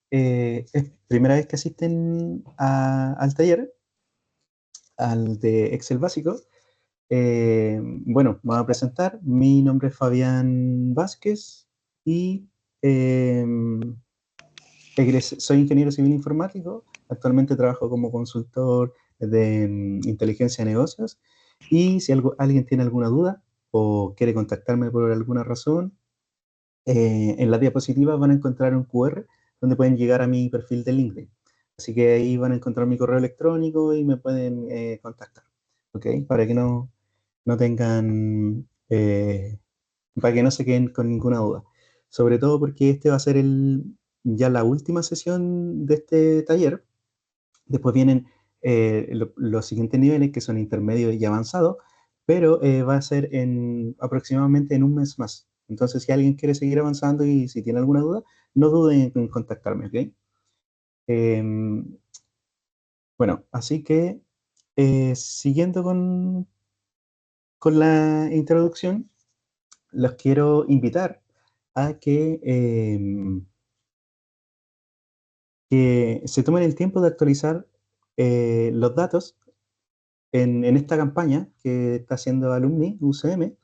es primera vez que asisten al taller, al de Excel básico. Bueno, me voy a presentar. Mi nombre es Fabián Vázquez y eh, soy ingeniero civil informático. Actualmente trabajo como consultor de inteligencia de negocios. Y si alguien tiene alguna duda o quiere contactarme por alguna razón, en la diapositiva van a encontrar un QR donde pueden llegar a mi perfil de LinkedIn. Así que ahí van a encontrar mi correo electrónico y me pueden contactar. ¿Ok? Para que no tengan, para que no se queden con ninguna duda. Sobre todo porque este va a ser ya la última sesión de este taller. Después vienen los siguientes niveles que son intermedio y avanzado, pero va a ser aproximadamente en un mes más. Entonces, si alguien quiere seguir avanzando y si tiene alguna duda, no duden en contactarme, ¿ok? Em, bueno, así que siguiendo con la introducción, los quiero invitar a que se tomen el tiempo de actualizar los datos en esta campaña que está haciendo Alumni UCM.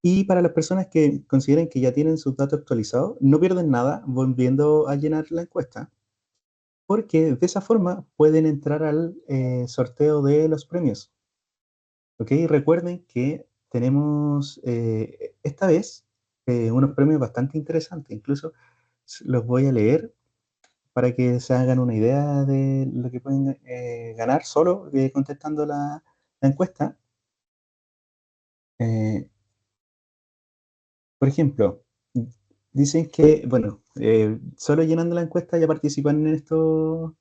Y para las personas que consideren que ya tienen sus datos actualizados, no pierden nada volviendo a llenar la encuesta, porque de esa forma pueden entrar al sorteo de los premios. ¿Ok? Recuerden que tenemos esta vez unos premios bastante interesantes. Incluso los voy a leer para que se hagan una idea de lo que pueden ganar solo contestando la encuesta. Eh, por ejemplo, dicen que, bueno, solo llenando la encuesta ya participan en estos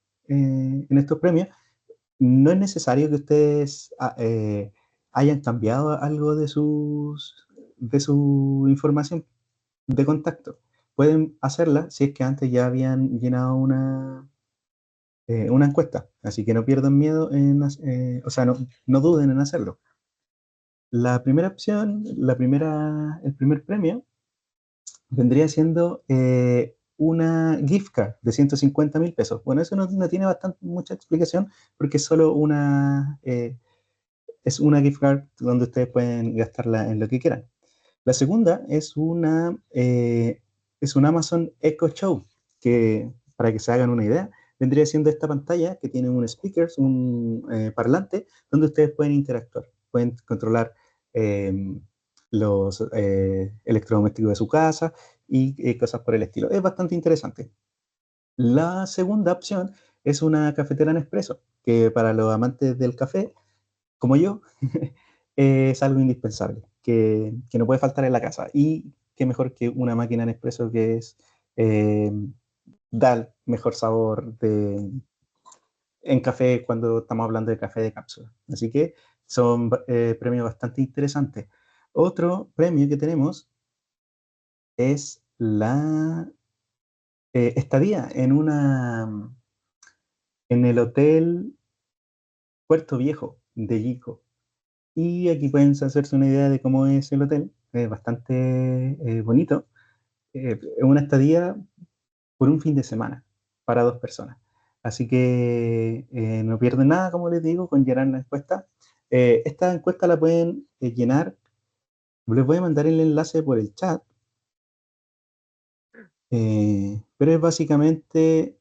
premios. No es necesario que ustedes hayan cambiado algo de su información de contacto. Pueden hacerla si es que antes ya habían llenado una encuesta. Así que no pierdan miedo o sea, no duden en hacerlo. La primera opción, el primer premio vendría siendo una gift card de 150.000 pesos. Bueno, eso no tiene mucha explicación porque es una gift card donde ustedes pueden gastarla en lo que quieran. La segunda es un Amazon Echo Show, que para que se hagan una idea, vendría siendo esta pantalla que tiene un speaker, un parlante, donde ustedes pueden interactuar, pueden controlar eh, los electrodomésticos de su casa y cosas por el estilo. Es bastante interesante. La segunda opción es una cafetera Nespresso, que para los amantes del café, como yo, es algo indispensable, que no puede faltar en la casa. Y qué mejor que una máquina Nespresso que eh, da el mejor sabor en café cuando estamos hablando de café de cápsula. Así que son premios bastante interesantes. Otro premio que tenemos es la estadía en el Hotel Puerto Viejo de Yico. Y aquí pueden hacerse una idea de cómo es el hotel. Es bastante bonito. Es una estadía por un fin de semana para dos personas. Así que no pierden nada, como les digo, con llenar la encuesta. Esta encuesta la pueden llenar. Les voy a mandar el enlace por el chat. Pero es básicamente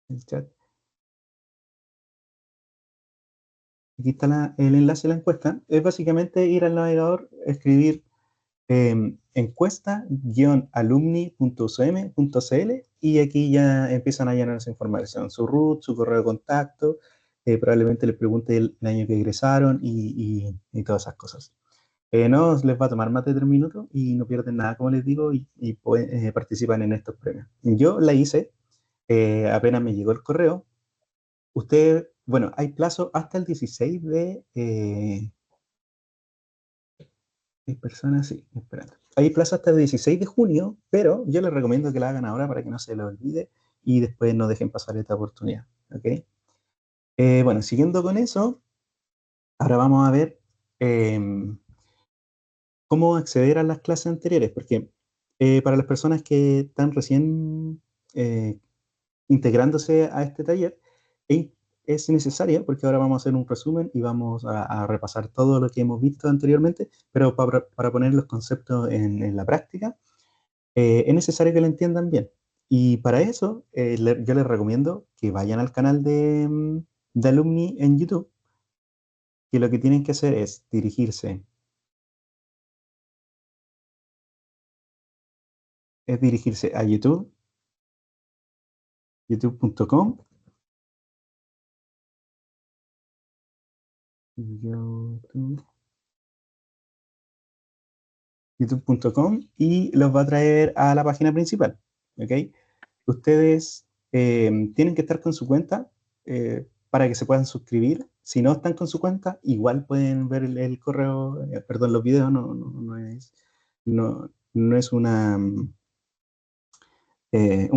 el chat. Aquí está el enlace de la encuesta. Es básicamente ir al navegador, escribir encuesta-alumni.ucm.cl y aquí ya empiezan a llenar esa información, su root, su correo de contacto, probablemente les pregunte el año que egresaron y todas esas cosas. No les va a tomar más de 3 minutos y no pierden nada, como les digo, y participan en estos premios. Yo la hice, apenas me llegó el correo. Usted, bueno, hay plazo hasta el 16 hay personas, sí, esperando. Hay plazo hasta el 16 de junio, pero yo les recomiendo que la hagan ahora para que no se lo olvide y después no dejen pasar esta oportunidad. ¿Ok? Bueno, siguiendo con eso, ahora vamos a ver cómo acceder a las clases anteriores, porque para las personas que están recién integrándose a este taller, es necesaria porque ahora vamos a hacer un resumen y vamos a repasar todo lo que hemos visto anteriormente, pero para poner los conceptos en la práctica, es necesario que lo entiendan bien. Y para eso, yo les recomiendo que vayan al canal de Alumni en YouTube, que lo que tienen que hacer es dirigirse a YouTube, youtube.com, youtube.com y los va a traer a la página principal. ¿Ok? Ustedes tienen que estar con su cuenta para que se puedan suscribir. Si no están con su cuenta, igual pueden ver el correo, perdón, los videos, no es un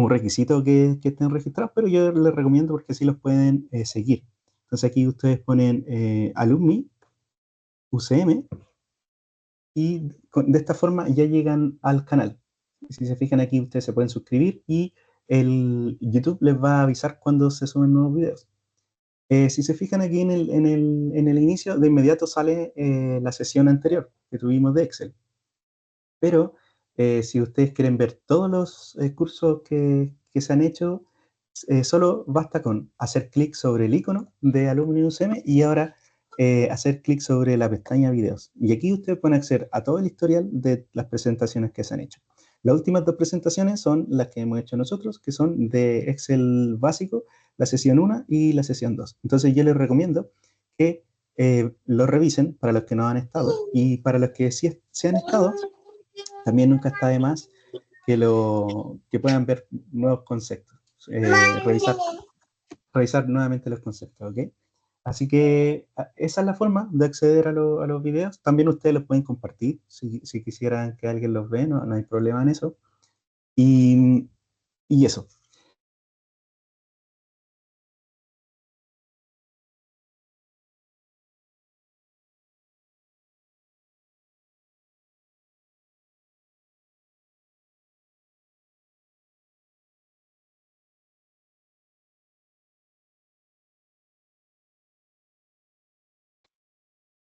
requisito que estén registrados, pero yo les recomiendo porque así los pueden seguir. Entonces aquí ustedes ponen Alumni, UCM, y de esta forma ya llegan al canal. Si se fijan aquí, ustedes se pueden suscribir y el YouTube les va a avisar cuando se suben nuevos videos. Si se fijan aquí en el inicio, de inmediato sale la sesión anterior que tuvimos de Excel. Pero si ustedes quieren ver todos los cursos que se han hecho, solo basta con hacer clic sobre el icono de Alumni UCM y ahora hacer clic sobre la pestaña videos. Y aquí ustedes pueden acceder a todo el historial de las presentaciones que se han hecho. Las últimas dos presentaciones son las que hemos hecho nosotros, que son de Excel básico, la sesión 1 y la sesión 2. Entonces yo les recomiendo que lo revisen para los que no han estado y para los que sí se han estado, también nunca está de más que puedan ver nuevos conceptos, revisar nuevamente los conceptos, ¿ok? Así que esa es la forma de acceder a los videos. También ustedes los pueden compartir si quisieran que alguien los vea, no hay problema en eso. Y eso.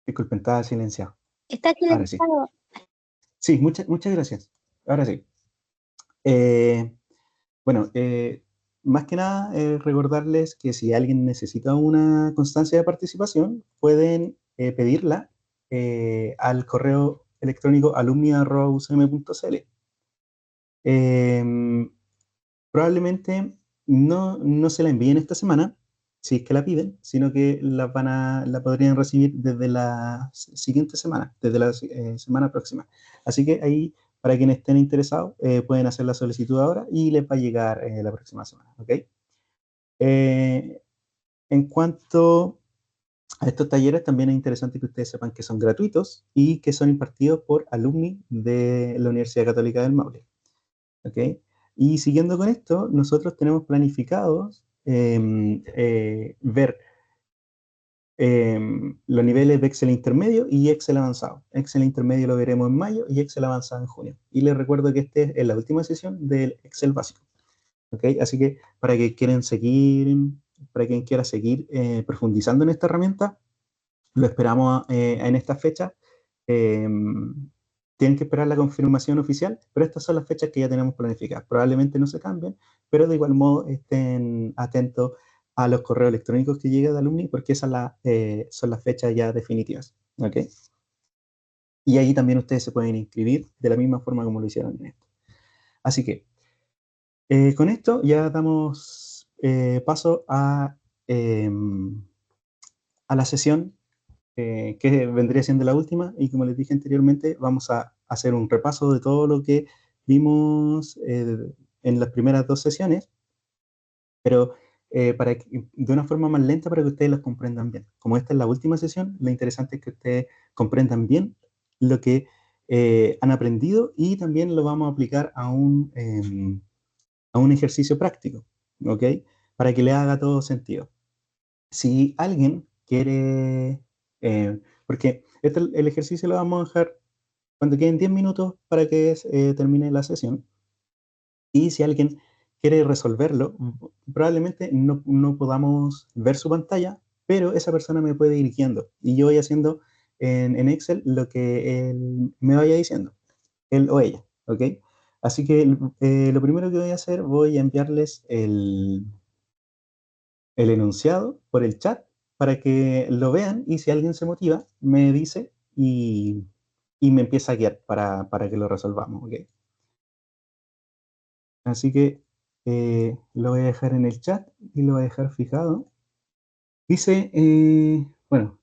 Disculpen, estaba silenciado. Está Ahora sí. silenciado. Sí, muchas gracias. Ahora sí. Eh, Bueno, más que nada, recordarles que si alguien necesita una constancia de participación, pueden pedirla al correo electrónico alumni@ucm.cl. Em, Probablemente no se la envíen esta semana, si es que la piden, sino que la podrían recibir desde la siguiente semana, desde la semana próxima. Así que ahí, para quienes estén interesados, pueden hacer la solicitud ahora y les va a llegar la próxima semana. ¿Ok? Eh, en cuanto a estos talleres, también es interesante que ustedes sepan que son gratuitos y que son impartidos por alumni de la Universidad Católica del Maule. ¿Ok? Y siguiendo con esto, nosotros tenemos planificados ver los niveles de Excel intermedio y Excel avanzado. Excel intermedio lo veremos en mayo y Excel avanzado en junio. Y les recuerdo que esta es la última sesión del Excel básico. ¿Ok? Así que para quien quiera seguir profundizando en esta herramienta, lo esperamos en esta fecha. Eh, Tienen que esperar la confirmación oficial, pero estas son las fechas que ya tenemos planificadas. Probablemente no se cambien, pero de igual modo estén atentos a los correos electrónicos que lleguen de Alumni, porque esas son las fechas ya definitivas. ¿Ok? Y ahí también ustedes se pueden inscribir de la misma forma como lo hicieron en esto. Así que con esto ya damos paso a la sesión que vendría siendo la última, y como les dije anteriormente, vamos a hacer un repaso de todo lo que vimos en las primeras dos sesiones, pero de una forma más lenta para que ustedes las comprendan bien. Como esta es la última sesión, lo interesante es que ustedes comprendan bien lo que han aprendido y también lo vamos a aplicar a un ejercicio práctico, ¿ok? Para que le haga todo sentido. Si alguien quiere, porque el ejercicio lo vamos a dejar cuando queden 10 minutos para que termine la sesión. Y si alguien quiere resolverlo, probablemente no podamos ver su pantalla, pero esa persona me puede ir guiando y yo voy haciendo en Excel lo que él me vaya diciendo, él o ella, ¿ok? Así que lo primero que voy a hacer, voy a enviarles el enunciado por el chat para que lo vean y si alguien se motiva, me dice y me empieza a guiar para que lo resolvamos, ¿ok? Así que lo voy a dejar en el chat y lo voy a dejar fijado. Dice, bueno,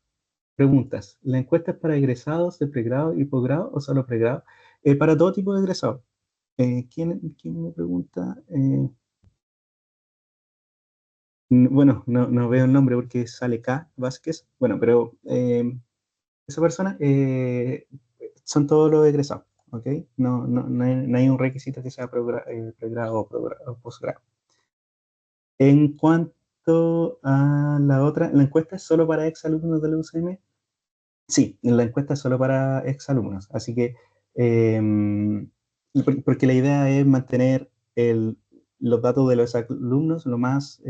preguntas. ¿La encuesta es para egresados de pregrado y posgrado o solo pregrado? Para todo tipo de egresados. ¿Quién me pregunta? Bueno, no veo el nombre porque sale K. Vázquez. Bueno, pero esa persona son todos los egresados, ¿ok? No hay un requisito que sea pregrado o posgrado. En cuanto a la otra, ¿la encuesta es solo para exalumnos de la UCM? Sí, la encuesta es solo para exalumnos, así que, porque la idea es mantener los datos de los alumnos lo más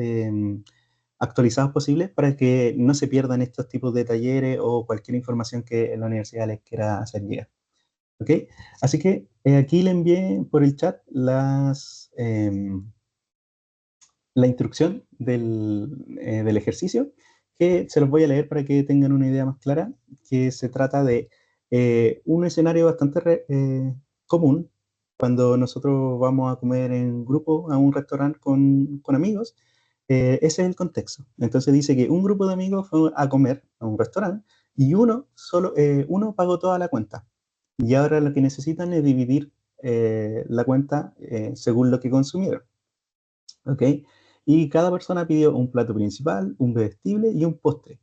actualizados posible para que no se pierdan estos tipos de talleres o cualquier información que la universidad les quiera hacer llegar. ¿Ok? Así que aquí le envié por el chat la instrucción del ejercicio, que se los voy a leer para que tengan una idea más clara, que se trata de un escenario bastante común cuando nosotros vamos a comer en grupo a un restaurante con amigos. Ese es el contexto. Entonces dice que un grupo de amigos fue a comer a un restaurante y uno pagó toda la cuenta. Y ahora lo que necesitan es dividir la cuenta según lo que consumieron. ¿Ok? Y cada persona pidió un plato principal, un bebestible y un postre.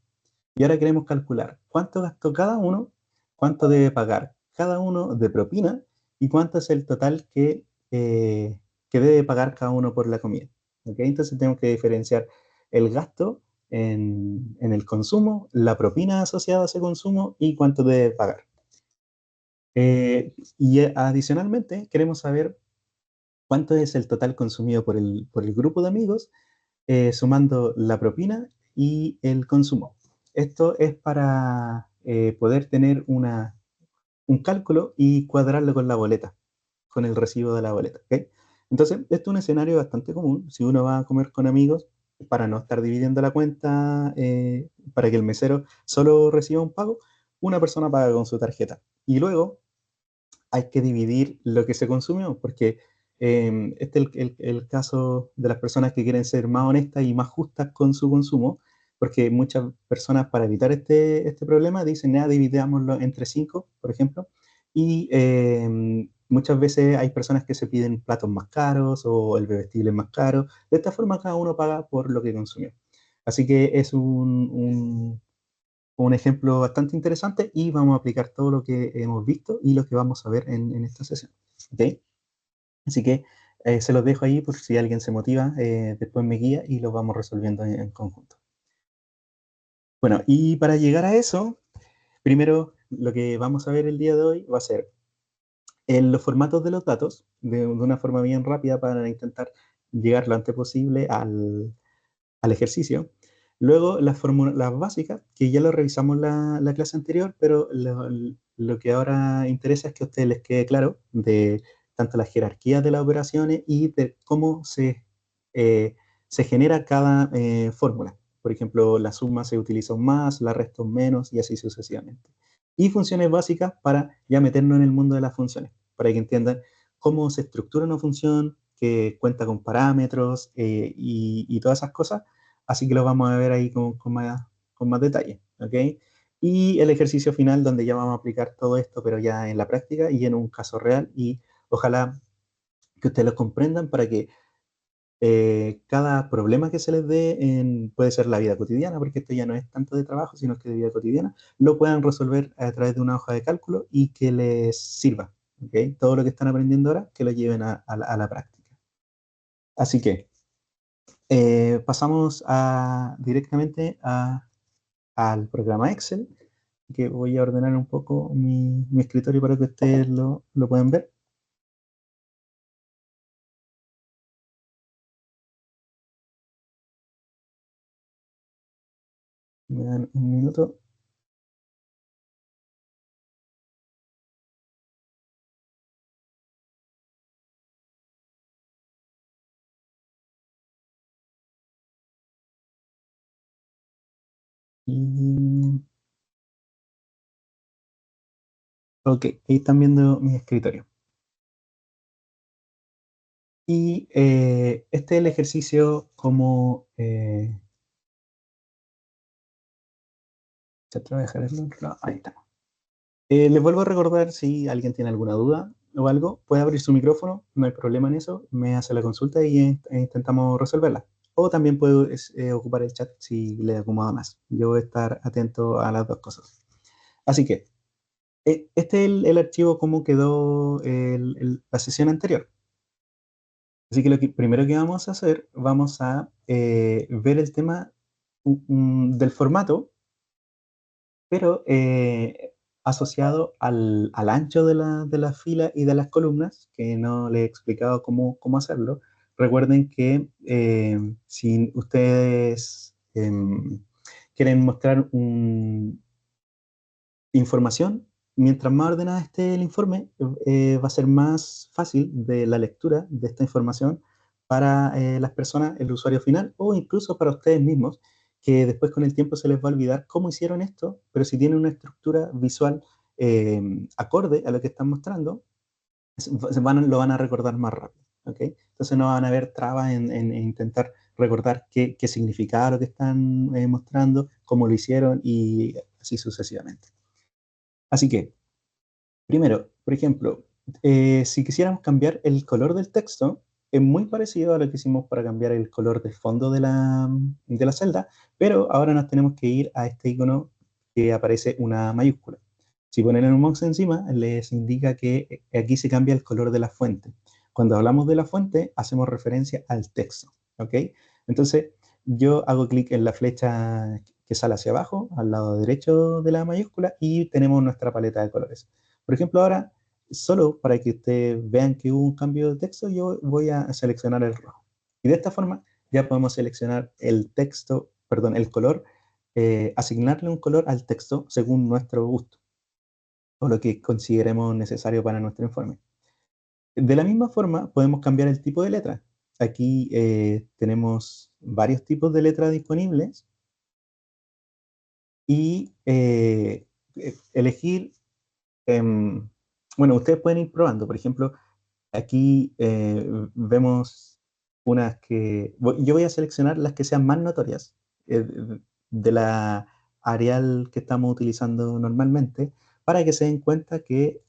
Y ahora queremos calcular cuánto gastó cada uno, cuánto debe pagar cada uno de propina y cuánto es el total que debe pagar cada uno por la comida. ¿Ok? Entonces tenemos que diferenciar el gasto en el consumo, la propina asociada a ese consumo y cuánto debe pagar. Y adicionalmente queremos saber cuánto es el total consumido por el grupo de amigos sumando la propina y el consumo. Esto es para poder tener un cálculo y cuadrarlo con la boleta, con el recibo de la boleta. ¿Ok? Entonces, esto es un escenario bastante común. Si uno va a comer con amigos, para no estar dividiendo la cuenta, para que el mesero solo reciba un pago, una persona paga con su tarjeta. Y luego hay que dividir lo que se consumió, porque este es el caso de las personas que quieren ser más honestas y más justas con su consumo, porque muchas personas para evitar este problema dicen, ya dividámoslo entre cinco, por ejemplo, y muchas veces hay personas que se piden platos más caros o el bebestible es más caro. De esta forma cada uno paga por lo que consumió. Así que es un ejemplo bastante interesante y vamos a aplicar todo lo que hemos visto y lo que vamos a ver en esta sesión. ¿Ok? Así que se los dejo ahí por si alguien se motiva, después me guía y lo vamos resolviendo en conjunto. Bueno, y para llegar a eso, primero lo que vamos a ver el día de hoy va a ser en los formatos de los datos, de una forma bien rápida para intentar llegar lo antes posible al ejercicio. Luego las fórmulas básicas, que ya lo revisamos la clase anterior, pero lo que ahora interesa es que a ustedes les quede claro de tanto las jerarquías de las operaciones y de cómo se genera cada fórmula. Por ejemplo, la suma se utiliza un más, la resta un menos y así sucesivamente. Y funciones básicas para ya meternos en el mundo de las funciones, para que entiendan cómo se estructura una función, que cuenta con parámetros y todas esas cosas. Así que lo vamos a ver ahí con más detalle, ¿ok? Y el ejercicio final donde ya vamos a aplicar todo esto, pero ya en la práctica y en un caso real y ojalá que ustedes lo comprendan para que cada problema que se les dé puede ser la vida cotidiana, porque esto ya no es tanto de trabajo, sino que de vida cotidiana, lo puedan resolver a través de una hoja de cálculo y que les sirva, ¿ok? Todo lo que están aprendiendo ahora, que lo lleven a la práctica. Así que pasamos directamente al programa Excel, que voy a ordenar un poco mi escritorio para que ustedes lo puedan ver. Me dan un minuto. Y... Ok, ahí están viendo mi escritorio. Y este es el ejercicio como... ya te voy a dejar el otro lado. Ahí está. Les vuelvo a recordar si alguien tiene alguna duda o algo, puede abrir su micrófono, no hay problema en eso, me hace la consulta y intentamos resolverla. O también puede ocupar el chat si le acomoda más. Yo voy a estar atento a las dos cosas. Así que, este es el archivo como quedó la sesión anterior. Así que lo que primero que vamos a hacer, vamos a ver el tema del formato, pero asociado al ancho de la fila y de las columnas, que no les he explicado cómo hacerlo. Recuerden que si ustedes quieren mostrar información, mientras más ordenada esté el informe, va a ser más fácil de la lectura de esta información para las personas, el usuario final, o incluso para ustedes mismos, que después con el tiempo se les va a olvidar cómo hicieron esto, pero si tienen una estructura visual acorde a lo que están mostrando, lo van a recordar más rápido. ¿Okay? Entonces no van a haber trabas en intentar recordar qué significaba lo que están mostrando, cómo lo hicieron y así sucesivamente. Así que, primero, por ejemplo, si quisiéramos cambiar el color del texto, es muy parecido a lo que hicimos para cambiar el color del fondo de la celda, pero ahora nos tenemos que ir a este icono que aparece una mayúscula. Si ponen el mouse encima, les indica que aquí se cambia el color de la fuente. Cuando hablamos de la fuente, hacemos referencia al texto, ¿ok? Entonces, yo hago clic en la flecha que sale hacia abajo, al lado derecho de la mayúscula, y tenemos nuestra paleta de colores. Por ejemplo, ahora, solo para que ustedes vean que hubo un cambio de texto, yo voy a seleccionar el rojo. Y de esta forma ya podemos seleccionar el texto, perdón, el color, asignarle un color al texto según nuestro gusto o lo que consideremos necesario para nuestro informe. De la misma forma, podemos cambiar el tipo de letra. Aquí tenemos varios tipos de letra disponibles y elegir, em, bueno, ustedes pueden ir probando. Por ejemplo, aquí vemos unas que, yo voy a seleccionar las que sean más notorias de la Arial que estamos utilizando normalmente para que se den cuenta que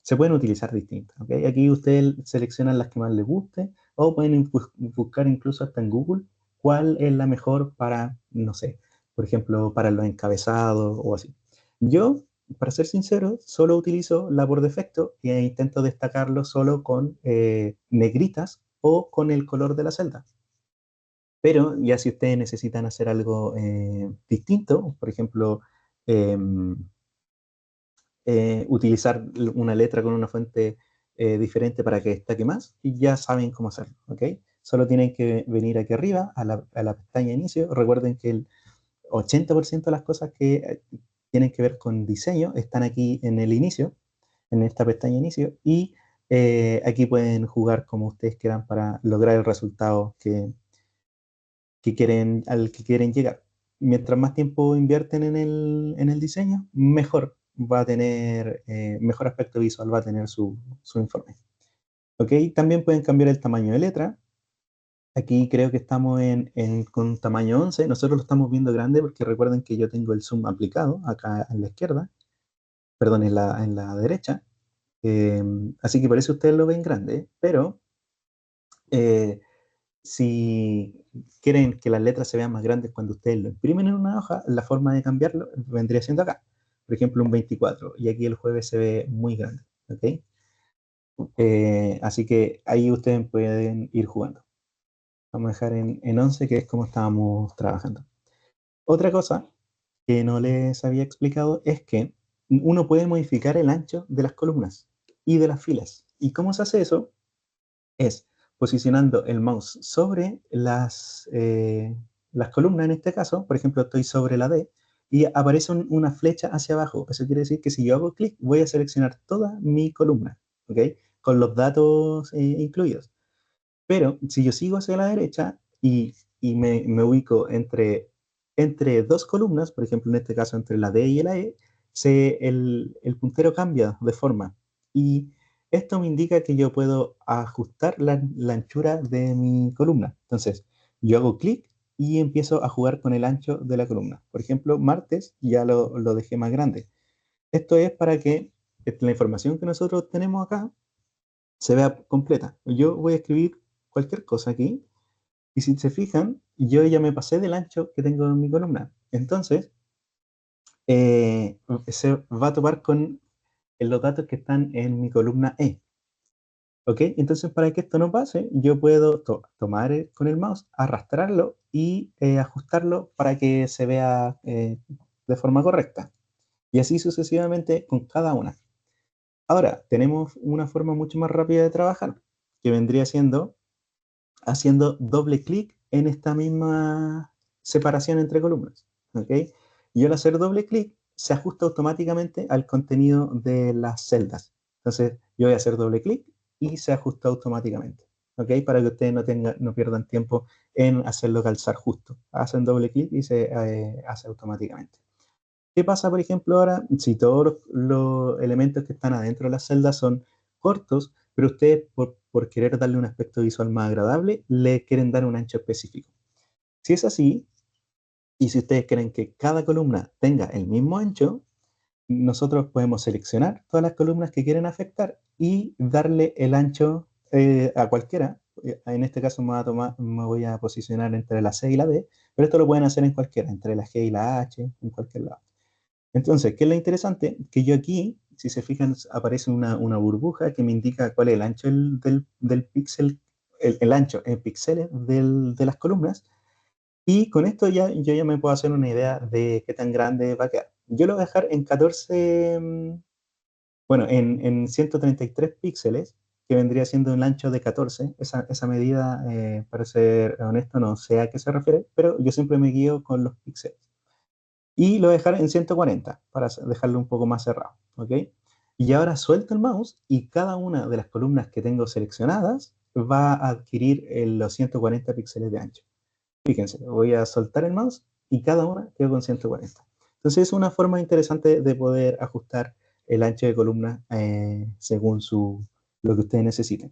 se pueden utilizar distintas. ¿Okay? Aquí ustedes seleccionan las que más les guste o pueden buscar incluso hasta en Google cuál es la mejor para, no sé, por ejemplo, para los encabezados o así. Yo para ser sincero, solo utilizo la por defecto e intento destacarlo solo con negritas o con el color de la celda. Pero ya si ustedes necesitan hacer algo distinto, por ejemplo, eh, utilizar una letra con una fuente diferente para que destaque más, y ya saben cómo hacerlo, ¿ok? Solo tienen que venir aquí arriba a la pestaña inicio. Recuerden que el 80% de las cosas que tienen que ver con diseño están aquí en el inicio, en esta pestaña inicio, y aquí pueden jugar como ustedes quieran para lograr el resultado al que quieren llegar. Mientras más tiempo invierten en el diseño, mejor va a tener, mejor aspecto visual va a tener su informe. ¿Ok? También pueden cambiar el tamaño de letra. Aquí creo que estamos con tamaño 11. Nosotros lo estamos viendo grande porque recuerden que yo tengo el zoom aplicado acá en la izquierda, perdón, en la derecha. Así que por eso ustedes lo ven grande, pero eh, si quieren que las letras se vean más grandes cuando ustedes lo imprimen en una hoja, la forma de cambiarlo vendría siendo acá. Por ejemplo, un 24, y aquí el jueves se ve muy grande. ¿Ok? Así que ahí ustedes pueden ir jugando. Vamos a dejar en 11, que es como estábamos trabajando. Otra cosa que no les había explicado es que uno puede modificar el ancho de las columnas y de las filas. ¿Y cómo se hace eso? Es posicionando el mouse sobre las columnas en este caso, por ejemplo, estoy sobre la D y aparece una flecha hacia abajo. Eso quiere decir que si yo hago clic, voy a seleccionar toda mi columna, ¿ok? Con los datos incluidos. Pero si yo sigo hacia la derecha y me ubico entre dos columnas, por ejemplo, en este caso entre la D y la E, el puntero cambia de forma. Y esto me indica que yo puedo ajustar la anchura de mi columna. Entonces, yo hago clic y empiezo a jugar con el ancho de la columna. Por ejemplo, martes ya lo dejé más grande. Esto es para que la información que nosotros tenemos acá se vea completa. Yo voy a escribir cualquier cosa aquí y si se fijan, yo ya me pasé del ancho que tengo en mi columna. Entonces, se va a topar con los datos que están en mi columna E. ¿Ok? Entonces, para que esto no pase, yo puedo tomar con el mouse, arrastrarlo y ajustarlo para que se vea de forma correcta. Y así sucesivamente con cada una. Ahora, tenemos una forma mucho más rápida de trabajar, que vendría siendo haciendo doble clic en esta misma separación entre columnas. ¿Ok? Y al hacer doble clic, se ajusta automáticamente al contenido de las celdas. Entonces, yo voy a hacer doble clic y se ajusta automáticamente. ¿Ok? Para que ustedes no pierdan tiempo en hacerlo calzar justo. Hacen doble clic y se hace automáticamente. ¿Qué pasa, por ejemplo, ahora si todos los elementos que están adentro de las celdas son cortos, pero ustedes por querer darle un aspecto visual más agradable, le quieren dar un ancho específico? Si es así, y si ustedes quieren que cada columna tenga el mismo ancho, nosotros podemos seleccionar todas las columnas que quieren afectar y darle el ancho a cualquiera. En este caso me voy a posicionar entre la C y la D, pero esto lo pueden hacer en cualquiera, entre la G y la H, en cualquier lado. Entonces, ¿qué es lo interesante? Que yo aquí, si se fijan, aparece una burbuja que me indica cuál es el ancho del píxel, el ancho en píxeles de las columnas. Y con esto yo ya me puedo hacer una idea de qué tan grande va a quedar. Yo lo voy a dejar en 14, bueno, en 133 píxeles, que vendría siendo un ancho de 14. Esa medida, para ser honesto, no sé a qué se refiere, pero yo siempre me guío con los píxeles. Y lo voy a dejar en 140 para dejarlo un poco más cerrado, ¿ok? Y ahora suelto el mouse y cada una de las columnas que tengo seleccionadas va a adquirir los 140 píxeles de ancho. Fíjense, voy a soltar el mouse y cada una quedó con 140. Entonces es una forma interesante de poder ajustar el ancho de columna según lo que ustedes necesiten.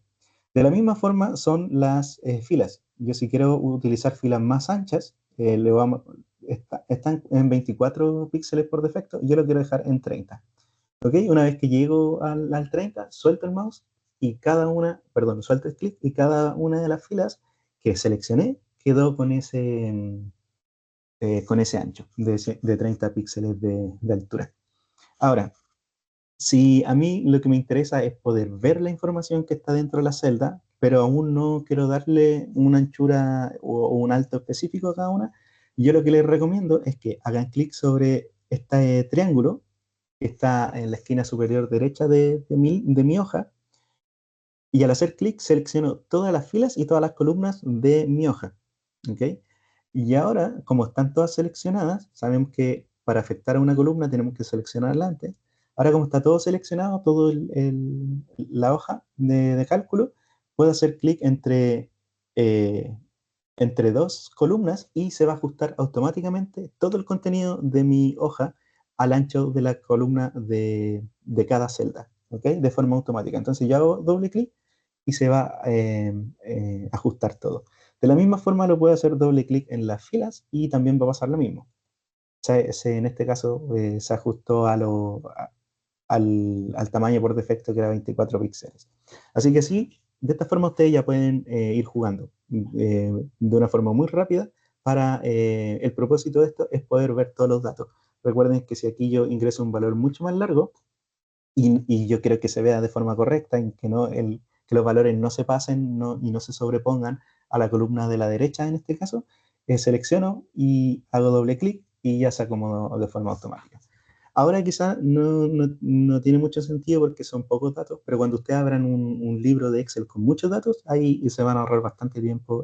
De la misma forma son las filas. Yo si quiero utilizar filas más anchas, están en 24 píxeles por defecto, yo lo quiero dejar en 30. ¿Ok? Una vez que llego al 30, suelto el mouse y suelto el clic y cada una de las filas que seleccioné quedó con ese ancho de 30 píxeles de altura. Ahora, si a mí lo que me interesa es poder ver la información que está dentro de la celda, pero aún no quiero darle una anchura o un alto específico a cada una, yo lo que les recomiendo es que hagan clic sobre este triángulo que está en la esquina superior derecha de mi hoja, y al hacer clic selecciono todas las filas y todas las columnas de mi hoja. ¿Ok? Y ahora, como están todas seleccionadas, sabemos que para afectar a una columna tenemos que seleccionarla antes. Ahora, como está todo seleccionado, la hoja de cálculo, puedo hacer clic eh, entre dos columnas y se va a ajustar automáticamente todo el contenido de mi hoja al ancho de la columna de cada celda, ¿ok? De forma automática. Entonces yo hago doble clic y se va a ajustar todo. De la misma forma lo puedo hacer doble clic en las filas y también va a pasar lo mismo. En este caso se ajustó al tamaño por defecto que era 24 píxeles. Así que sí, de esta forma ustedes ya pueden ir jugando de una forma muy rápida el propósito de esto es poder ver todos los datos. Recuerden que si aquí yo ingreso un valor mucho más largo y yo quiero que se vea de forma correcta, y que los valores no se pasen y no se sobrepongan a la columna de la derecha en este caso, selecciono y hago doble clic y ya se acomodó de forma automática. Ahora quizá no tiene mucho sentido porque son pocos datos, pero cuando ustedes abran un libro de Excel con muchos datos, ahí se van a ahorrar bastante tiempo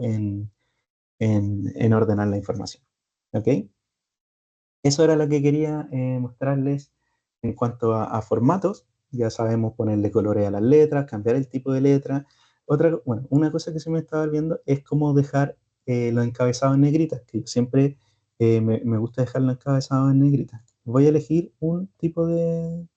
en ordenar la información. ¿Ok? Eso era lo que quería mostrarles en cuanto a formatos. Ya sabemos ponerle colores a las letras, cambiar el tipo de letra. Bueno, una cosa que se me estaba olvidando es cómo dejar los encabezados en negritas, que yo siempre me gusta dejarlo encabezado en negritas. Voy a elegir un tipo de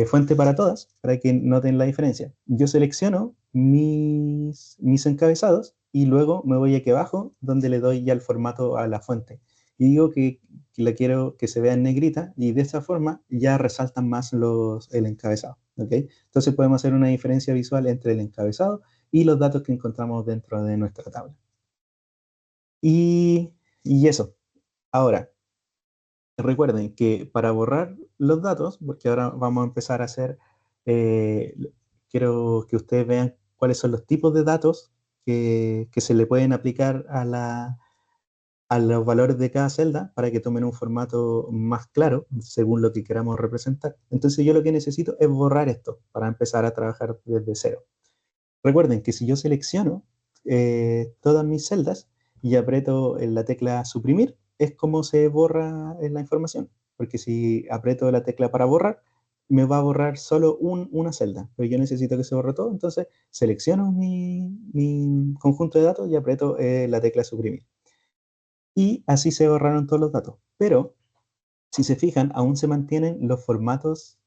fuente para todas, para que noten la diferencia. Yo selecciono mis encabezados y luego me voy aquí abajo donde le doy ya el formato a la fuente. Y digo que la quiero que se vea en negrita y de esa forma ya resaltan más el encabezado. ¿Okay? Entonces podemos hacer una diferencia visual entre el encabezado y los datos que encontramos dentro de nuestra tabla. Y eso. Ahora, recuerden que para borrar los datos, porque ahora vamos a empezar a hacer, eh, quiero que ustedes vean cuáles son los tipos de datos que se le pueden aplicar a los valores de cada celda para que tomen un formato más claro según lo que queramos representar. Entonces yo lo que necesito es borrar esto para empezar a trabajar desde cero. Recuerden que si yo selecciono todas mis celdas y aprieto en la tecla suprimir, es como se borra la información. Porque si aprieto la tecla para borrar, me va a borrar solo una celda. Pero yo necesito que se borre todo, entonces selecciono mi conjunto de datos y aprieto la tecla suprimir. Y así se borraron todos los datos. Pero si se fijan, aún se mantienen los formatos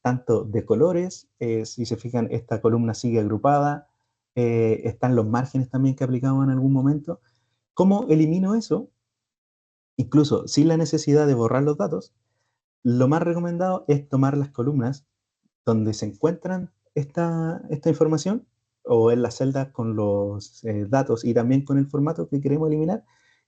tanto de colores, si se fijan, esta columna sigue agrupada, están los márgenes también que aplicamos en algún momento. ¿Cómo elimino eso? Incluso sin la necesidad de borrar los datos, lo más recomendado es tomar las columnas donde se encuentran esta información o en las celdas con los datos y también con el formato que queremos eliminar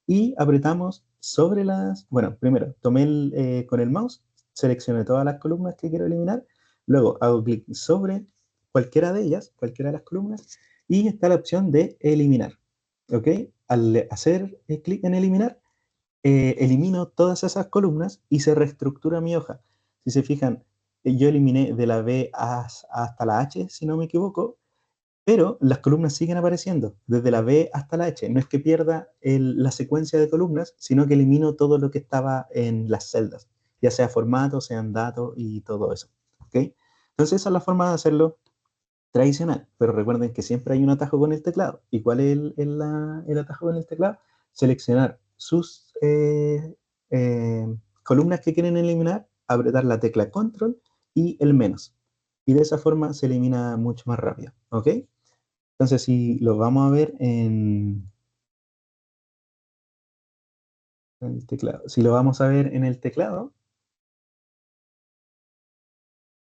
y apretamos sobre bueno, primero tomé con el mouse, seleccioné todas las columnas que quiero eliminar, luego hago clic sobre cualquiera de ellas, cualquiera de las columnas y está la opción de eliminar. ¿Ok? Al hacer clic en eliminar, elimino todas esas columnas y se reestructura mi hoja. Si se fijan, yo eliminé de la B hasta la H, si no me equivoco, pero las columnas siguen apareciendo desde la B hasta la H. No es que pierda la secuencia de columnas, sino que elimino todo lo que estaba en las celdas, ya sea formato, sean datos y todo eso. ¿Okay? Entonces esa es la forma de hacerlo tradicional, pero recuerden que siempre hay un atajo con el teclado. ¿Y cuál es el atajo con el teclado? Seleccionar sus eh, columnas que quieren eliminar, apretar la tecla control y el menos. Y de esa forma se elimina mucho más rápido. ¿Ok? Entonces, si lo vamos a ver en el teclado, si lo vamos a ver en el teclado,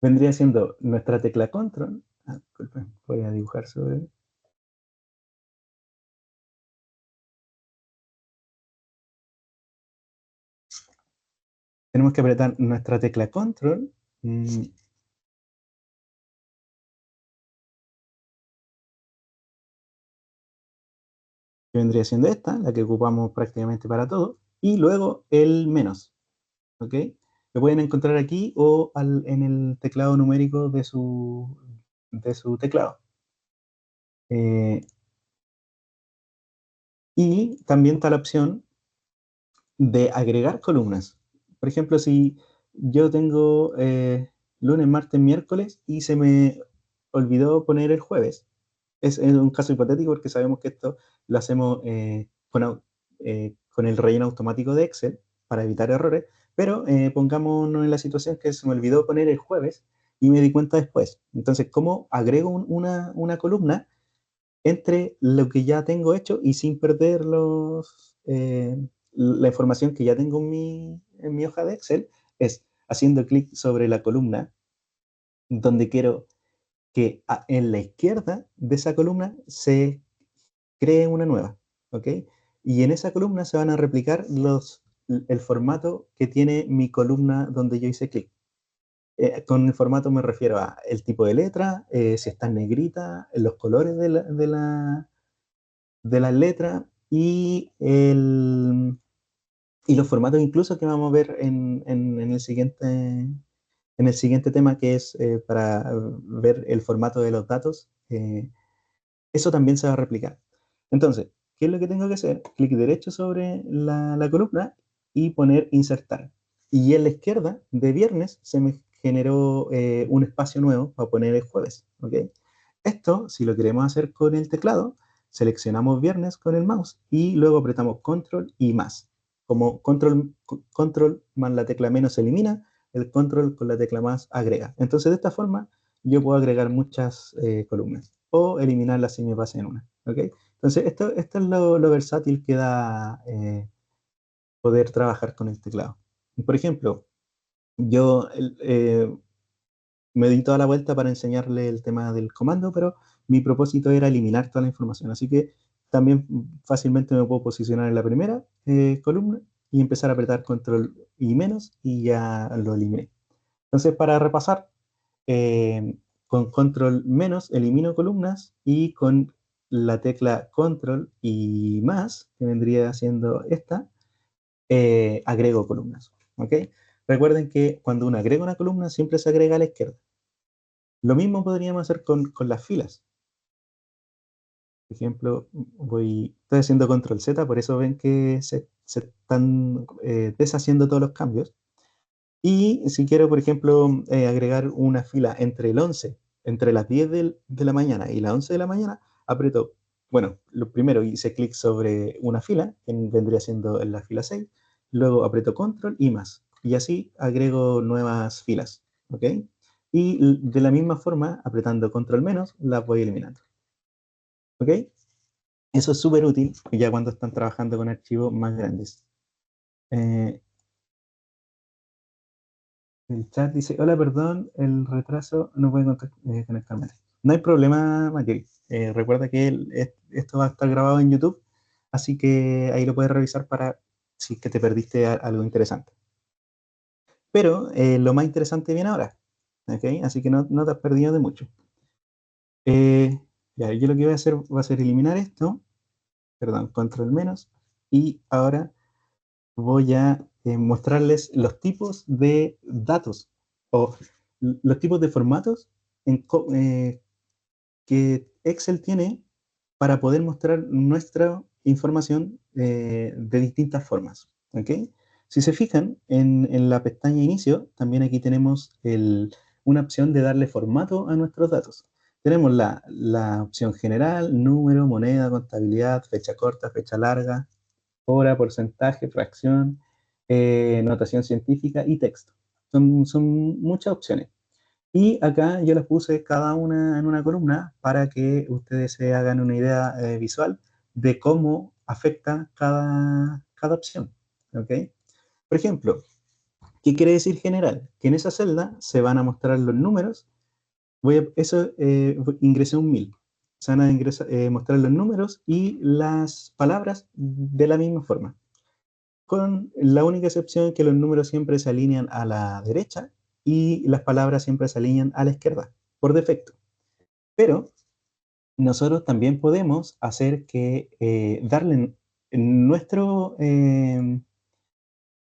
vendría siendo nuestra tecla control. Disculpen, voy a dibujar sobre. Tenemos que apretar nuestra tecla control. Que vendría siendo esta, la que ocupamos prácticamente para todo, y luego el menos, ¿ok? Lo pueden encontrar aquí o en el teclado numérico de su teclado. Y también está la opción de agregar columnas. Por ejemplo, si yo tengo lunes, martes, miércoles y se me olvidó poner el jueves, es un caso hipotético porque sabemos que esto lo hacemos con el relleno automático de Excel para evitar errores, pero pongámonos en la situación que se me olvidó poner el jueves y me di cuenta después. Entonces, ¿cómo agrego una columna entre lo que ya tengo hecho y sin perder la información que ya tengo en mi hoja de Excel? Es haciendo clic sobre la columna donde quiero que en la izquierda de esa columna se cree una nueva, ¿ok? Y en esa columna se van a replicar el formato que tiene mi columna donde yo hice clic. Con el formato me refiero a el tipo de letra, si está en negrita, los colores de las letras y los formatos incluso que vamos a ver en el siguiente tema, que es para ver el formato de los datos. Eso también se va a replicar. Entonces, ¿qué es lo que tengo que hacer? Clic derecho sobre la columna y poner insertar. Y en la izquierda, de viernes, se me generó un espacio nuevo para poner el jueves. ¿Ok? Esto, si lo queremos hacer con el teclado, seleccionamos viernes con el mouse y luego apretamos control y más. Como control más la tecla menos elimina, el control con la tecla más agrega. Entonces, de esta forma, yo puedo agregar muchas columnas o eliminarlas si me pasa en una. ¿Ok? Entonces, esto es lo versátil que da poder trabajar con el teclado. Por ejemplo, yo me di toda la vuelta para enseñarle el tema del comando, pero mi propósito era eliminar toda la información. Así que también fácilmente me puedo posicionar en la primera columna y empezar a apretar control y menos y ya lo eliminé. Entonces, para repasar, con control menos elimino columnas y con la tecla control y más, que vendría siendo esta, agrego columnas. ¿Ok? Recuerden que cuando uno agrega una columna siempre se agrega a la izquierda. Lo mismo podríamos hacer con las filas. Por ejemplo, estoy haciendo control Z, por eso ven que se están deshaciendo todos los cambios. Y si quiero, por ejemplo, agregar una fila entre el 11, entre las 10 de la mañana y las 11 de la mañana, aprieto, bueno, lo primero hice clic sobre una fila, que vendría siendo en la fila 6, luego aprieto control y más. Y así agrego nuevas filas, ¿ok? Y de la misma forma, apretando control menos, las voy eliminando, ¿ok? Eso es súper útil ya cuando están trabajando con archivos más grandes. Eh, El chat dice, hola, perdón, el retraso, no puede conectarme. No hay problema, Mayuri. Recuerda que esto va a estar grabado en YouTube, así que ahí lo puedes revisar para si es que te perdiste algo interesante. Pero lo más interesante viene ahora, ¿ok? Así que no te has perdido de mucho. Eh, ya, yo lo que voy a hacer va a ser eliminar esto, perdón, control menos, y ahora voy a mostrarles los tipos de datos o los tipos de formatos que Excel tiene para poder mostrar nuestra información de distintas formas. ¿Ok? Si se fijan en la pestaña inicio, también aquí tenemos una opción de darle formato a nuestros datos. Tenemos la opción general, número, moneda, contabilidad, fecha corta, fecha larga, hora, porcentaje, fracción, notación científica y texto. Son muchas opciones. Y acá yo las puse cada una en una columna para que ustedes se hagan una idea visual de cómo afecta cada opción. ¿Ok? Por ejemplo, ¿qué quiere decir general? Que en esa celda se van a mostrar los números. Ingresé un 1000. Se van a mostrar los números y las palabras de la misma forma, con la única excepción que los números siempre se alinean a la derecha y las palabras siempre se alinean a la izquierda, por defecto. Pero nosotros también podemos hacer que darle nuestro,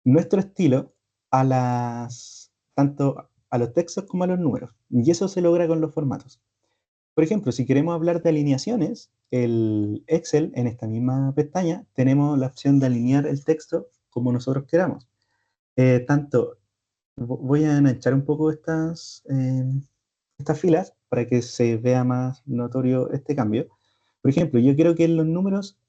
nuestro estilo tanto a los textos como a los números. Y eso se logra con los formatos. Por ejemplo, si queremos hablar de alineaciones, el Excel, en esta misma pestaña, tenemos la opción de alinear el texto como nosotros queramos. Tanto Voy a enganchar un poco estas filas para que se vea más notorio este cambio. Por ejemplo, yo quiero que en los números,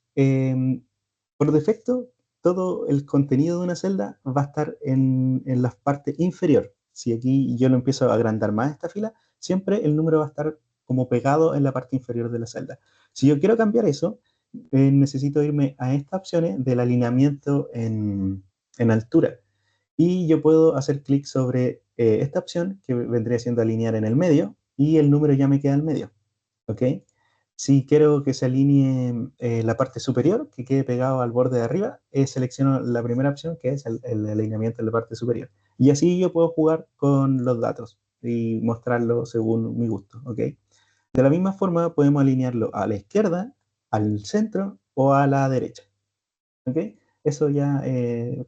por defecto, todo el contenido de una celda va a estar en la parte inferior. Si aquí yo lo empiezo a agrandar más esta fila, siempre el número va a estar como pegado en la parte inferior de la celda. Si yo quiero cambiar eso, necesito irme a estas opciones del alineamiento en altura. Y yo puedo hacer clic sobre esta opción que vendría siendo alinear en el medio y el número ya me queda al medio. ¿Ok? Si quiero que se alinee la parte superior, que quede pegado al borde de arriba, selecciono la primera opción que es el alineamiento en la parte superior. Y así yo puedo jugar con los datos y mostrarlo según mi gusto. ¿Ok? De la misma forma podemos alinearlo a la izquierda, al centro o a la derecha. ¿Ok? Eso ya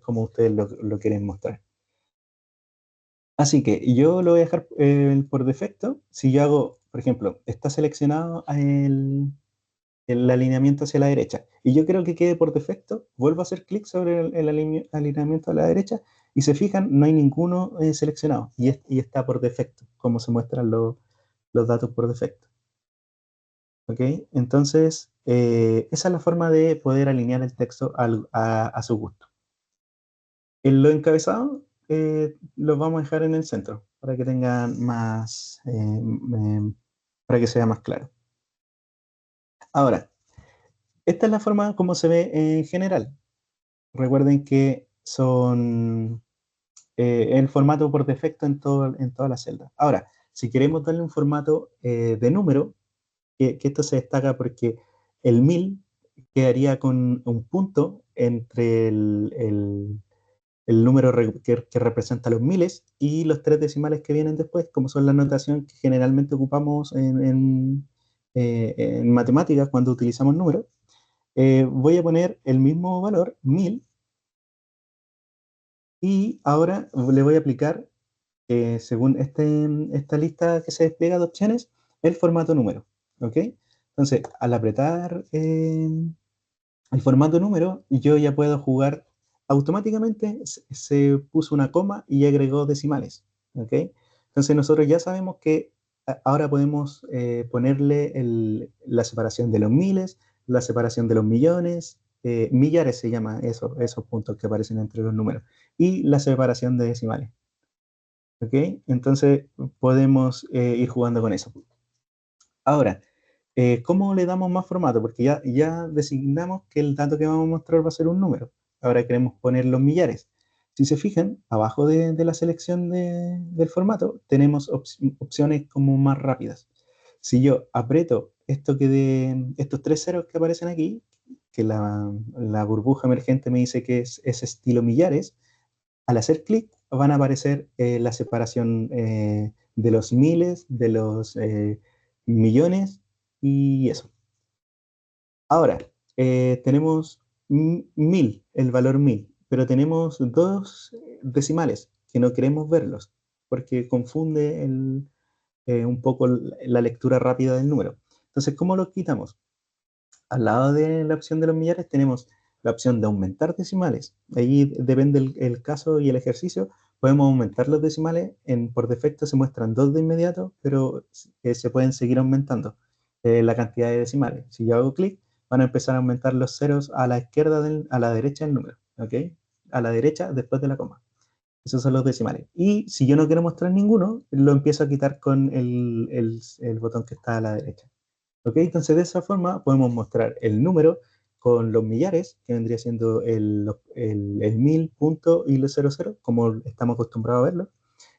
como ustedes lo quieren mostrar. Así que yo lo voy a dejar por defecto. Si yo hago, por ejemplo, está seleccionado el alineamiento hacia la derecha. Y yo creo que quede por defecto, vuelvo a hacer clic sobre el alineamiento a la derecha y se fijan, no hay ninguno seleccionado y está por defecto, como se muestran los datos por defecto. ¿Ok? Entonces, esa es la forma de poder alinear el texto a su gusto. En lo encabezado, los vamos a dejar en el centro para que tengan más, para que sea más claro. Ahora, esta es la forma como se ve en general. Recuerden que son el formato por defecto en todas las celdas. Ahora, si queremos darle un formato de número, que esto se destaca porque el 1000 quedaría con un punto entre el número que representa los miles y los tres decimales que vienen después, como son la notación que generalmente ocupamos en matemáticas cuando utilizamos números. Voy a poner el mismo valor, 1000, y ahora le voy a aplicar, según esta lista que se despliega de opciones, el formato número. ¿Ok? Entonces, al apretar el formato número, yo ya puedo jugar automáticamente, se puso una coma y agregó decimales. ¿Ok? Entonces, nosotros ya sabemos que ahora podemos ponerle la separación de los miles, la separación de los millones, millares se llama esos puntos que aparecen entre los números, y la separación de decimales. ¿Ok? Entonces podemos ir jugando con eso. Ahora, ¿cómo le damos más formato? Porque ya designamos que el dato que vamos a mostrar va a ser un número. Ahora queremos poner los millares. Si se fijan, abajo de la selección del formato tenemos opciones como más rápidas. Si yo aprieto estos tres ceros que aparecen aquí, que la burbuja emergente me dice que es estilo millares, al hacer clic van a aparecer la separación de los miles, de los millones y eso. Ahora, tenemos 1000, el valor 1000, pero tenemos dos decimales que no queremos verlos porque confunde un poco la lectura rápida del número. Entonces, ¿cómo los quitamos? Al lado de la opción de los millares tenemos la opción de aumentar decimales. Ahí depende el caso y el ejercicio. Podemos aumentar los decimales. Por defecto se muestran dos de inmediato, pero se pueden seguir aumentando la cantidad de decimales. Si yo hago clic, van a empezar a aumentar los ceros a la izquierda, a la derecha del número. ¿Ok? A la derecha después de la coma. Esos son los decimales. Y si yo no quiero mostrar ninguno, lo empiezo a quitar con el botón que está a la derecha. ¿Ok? Entonces de esa forma podemos mostrar el número con los millares, que vendría siendo el 1000 punto y los 00, como estamos acostumbrados a verlo,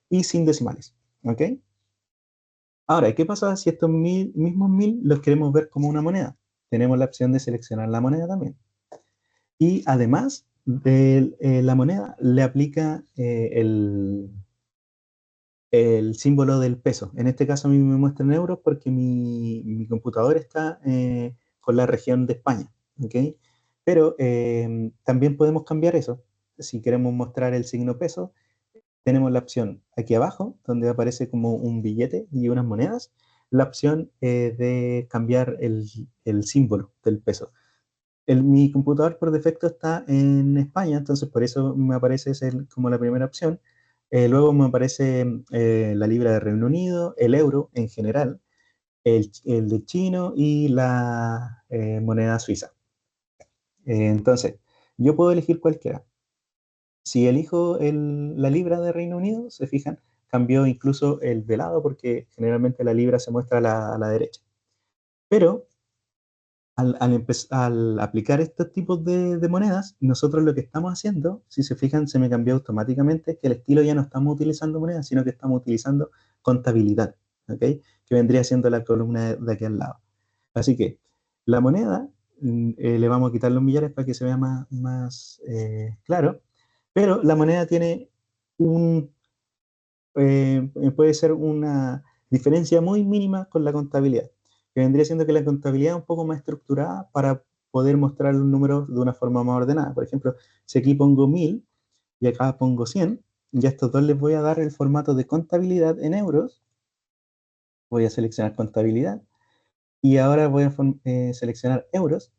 y sin decimales. ¿Ok? Ahora, ¿qué pasa si estos mismos 1000 los queremos ver como una moneda? Tenemos la opción de seleccionar la moneda también. Y además de la moneda, le aplica el símbolo del peso. En este caso a mí me muestra en euros porque mi computador está con la región de España. ¿Ok? Pero también podemos cambiar eso. Si queremos mostrar el signo peso, tenemos la opción aquí abajo, donde aparece como un billete y unas monedas, la opción de cambiar el símbolo del peso. Mi computador por defecto está en España, entonces por eso me aparece como la primera opción. Luego me aparece la libra de Reino Unido, el euro en general, el de chino y la moneda suiza. Entonces, yo puedo elegir cualquiera. Si elijo la libra de Reino Unido, se fijan, cambió incluso el velado porque generalmente la libra se muestra a la derecha. Pero al aplicar estos tipos de monedas, nosotros lo que estamos haciendo, si se fijan, se me cambió automáticamente que el estilo ya no estamos utilizando monedas, sino que estamos utilizando contabilidad, ¿ok? Que vendría siendo la columna de aquí al lado. Así que la moneda, le vamos a quitar los millares para que se vea más claro, pero la moneda tiene puede ser una diferencia muy mínima con la contabilidad, que vendría siendo que la contabilidad es un poco más estructurada para poder mostrar los números de una forma más ordenada. Por ejemplo, si aquí pongo 1000 y acá pongo 100, ya a estos dos les voy a dar el formato de contabilidad en euros. Voy a seleccionar contabilidad Y ahora voy a seleccionar euros.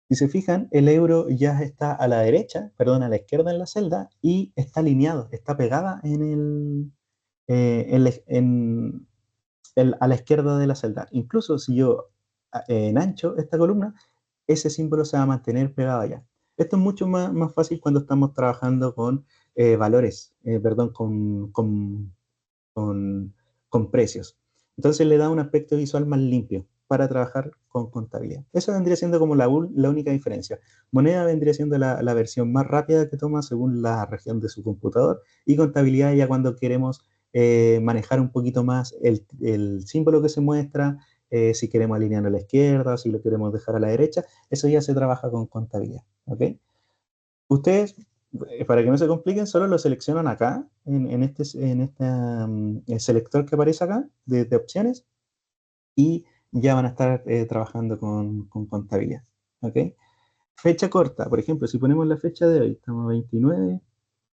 Si se fijan, el euro ya está a la derecha, perdón, a la izquierda en la celda y está alineado, está pegada a la izquierda de la celda. Incluso si yo enancho esta columna, ese símbolo se va a mantener pegado allá. Esto es mucho más fácil cuando estamos trabajando con valores, perdón, con, con precios. Entonces le da un aspecto visual más limpio para trabajar con contabilidad. Esa vendría siendo como la única diferencia. Moneda vendría siendo la versión más rápida que toma según la región de su computador y contabilidad ya cuando queremos manejar un poquito más el símbolo que se muestra, si queremos alinearlo a la izquierda, si lo queremos dejar a la derecha, eso ya se trabaja con contabilidad. ¿Ok? Ustedes, para que no se compliquen, solo lo seleccionan acá, el selector que aparece acá de opciones, y ya van a estar trabajando con contabilidad. ¿Ok? Fecha corta, por ejemplo, si ponemos la fecha de hoy, estamos a 29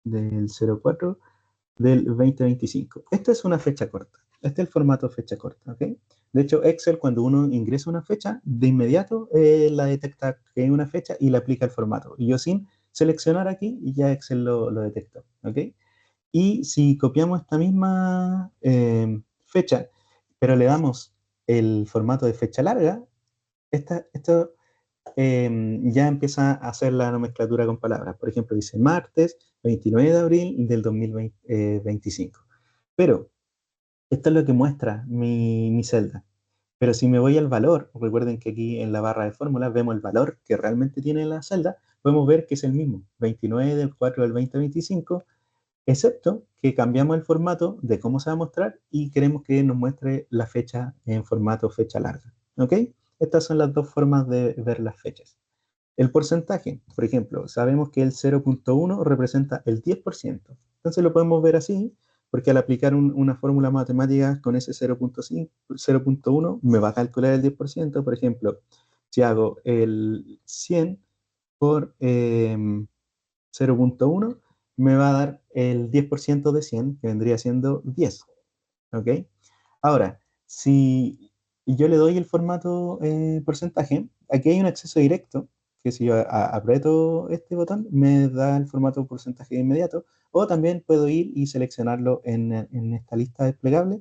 del 04 del 2025. Esta es una fecha corta. Este es el formato fecha corta. ¿Ok? De hecho, Excel, cuando uno ingresa una fecha, de inmediato la detecta que es una fecha y le aplica el formato. Y yo sin seleccionar aquí, y ya Excel lo detectó. ¿Ok? Y si copiamos esta misma fecha, pero le damos el formato de fecha larga, esto ya empieza a hacer la nomenclatura con palabras. Por ejemplo, dice martes 29 de abril del 2025. Pero esto es lo que muestra mi celda. Pero si me voy al valor, recuerden que aquí en la barra de fórmulas vemos el valor que realmente tiene la celda, podemos ver que es el mismo, 29 del 4 del 2025, excepto que cambiamos el formato de cómo se va a mostrar y queremos que nos muestre la fecha en formato fecha larga. ¿Ok? Estas son las dos formas de ver las fechas. El porcentaje, por ejemplo, sabemos que el 0.1 representa el 10%. Entonces lo podemos ver así, porque al aplicar una fórmula matemática con ese 0.5, 0.1 me va a calcular el 10%. Por ejemplo, si hago el 100 por 0.1, me va a dar el 10% de 100, que vendría siendo 10. ¿Ok? Ahora, si yo le doy el formato porcentaje, aquí hay un acceso directo, que si yo aprieto este botón, me da el formato porcentaje de inmediato, o también puedo ir y seleccionarlo en esta lista desplegable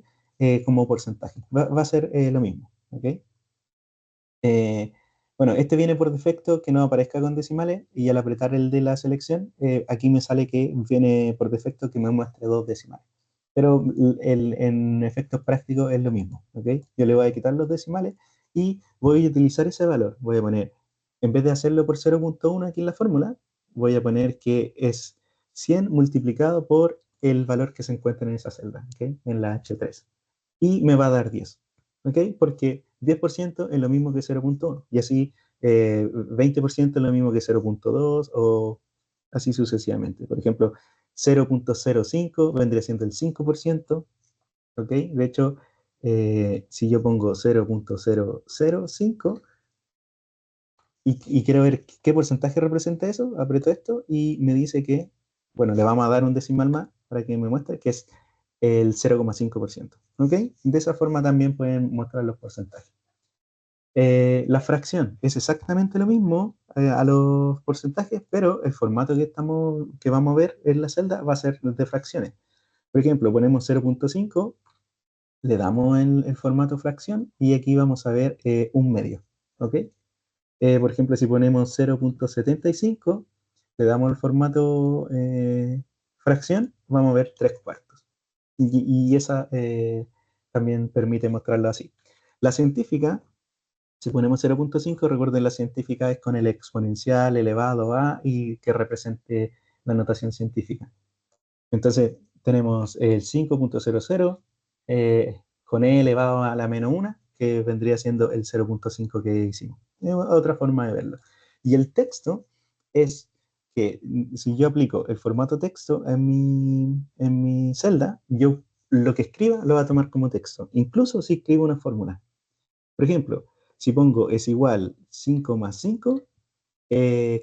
como porcentaje. Va a ser lo mismo. ¿Ok? Eh, bueno, este viene por defecto que no aparezca con decimales y al apretar el de la selección, aquí me sale que viene por defecto que me muestre dos decimales. Pero en efectos prácticos es lo mismo, ¿ok? Yo le voy a quitar los decimales y voy a utilizar ese valor. Voy a poner, en vez de hacerlo por 0.1 aquí en la fórmula, voy a poner que es 100 multiplicado por el valor que se encuentra en esa celda, ¿ok? En la H3. Y me va a dar 10. ¿Ok? Porque 10% es lo mismo que 0.1 y así 20% es lo mismo que 0.2 o así sucesivamente. Por ejemplo, 0.05 vendría siendo el 5%. ¿Ok? De hecho, si yo pongo 0.005 y quiero ver qué porcentaje representa eso, aprieto esto y me dice que, bueno, le vamos a dar un decimal más para que me muestre que es el 0,5%. ¿Ok? De esa forma también pueden mostrar los porcentajes. La fracción es exactamente lo mismo a los porcentajes, pero el formato que vamos a ver en la celda va a ser de fracciones. Por ejemplo, ponemos 0.5, le damos el formato fracción y aquí vamos a ver un medio. ¿Ok? Por ejemplo, si ponemos 0.75, le damos el formato fracción, vamos a ver 3 cuartos. Y esa también permite mostrarlo así. La científica, si ponemos 0.5, recuerden la científica es con el exponencial elevado a y que represente la notación científica. Entonces tenemos el 5.00 con e elevado a la menos 1, que vendría siendo el 0.5 que hicimos. Es otra forma de verlo. Y el texto es que si yo aplico el formato texto en mi celda, yo lo que escriba lo va a tomar como texto, incluso si escribo una fórmula. Por ejemplo, si pongo es igual 5 más 5,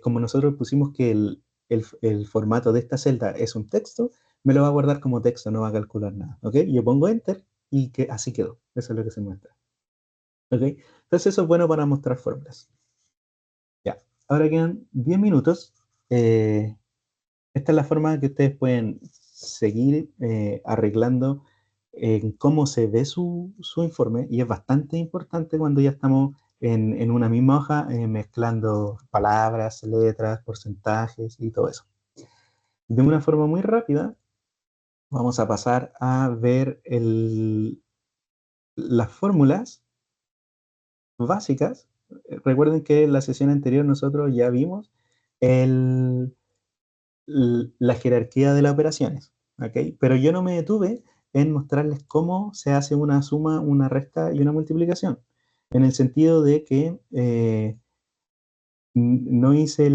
como nosotros pusimos que el formato de esta celda es un texto, me lo va a guardar como texto, no va a calcular nada. ¿Ok? Yo pongo Enter y que así quedó. Eso es lo que se muestra. ¿Ok? Entonces eso es bueno para mostrar fórmulas. Ya, ahora quedan 10 minutos. Esta es la forma que ustedes pueden seguir arreglando en cómo se ve su informe y es bastante importante cuando ya estamos en una misma hoja mezclando palabras, letras, porcentajes y todo eso. De una forma muy rápida, vamos a pasar a ver las fórmulas básicas. Recuerden que en la sesión anterior nosotros ya vimos el, la jerarquía de las operaciones, ¿ok? Pero yo no me detuve en mostrarles cómo se hace una suma, una resta y una multiplicación, en el sentido de que no hice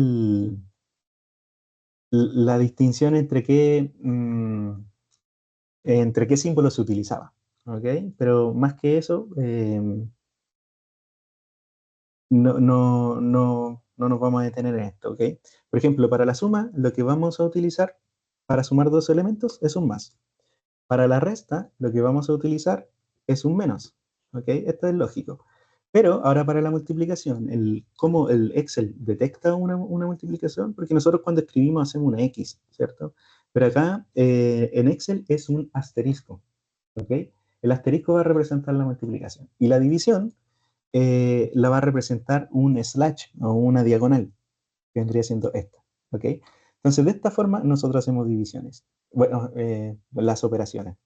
la distinción entre qué símbolo se utilizaba, ¿ok? Pero más que eso, no nos vamos a detener en esto, ¿ok? Por ejemplo, para la suma, lo que vamos a utilizar para sumar dos elementos es un más. Para la resta, lo que vamos a utilizar es un menos, ¿ok? Esto es lógico. Pero ahora para la multiplicación, cómo el Excel detecta una multiplicación, porque nosotros cuando escribimos hacemos una X, ¿cierto? Pero acá en Excel es un asterisco, ¿ok? El asterisco va a representar la multiplicación. Y la división la va a representar un slash o una diagonal, que vendría siendo esta, ¿ok? Entonces, de esta forma nosotros hacemos divisiones, bueno, las operaciones.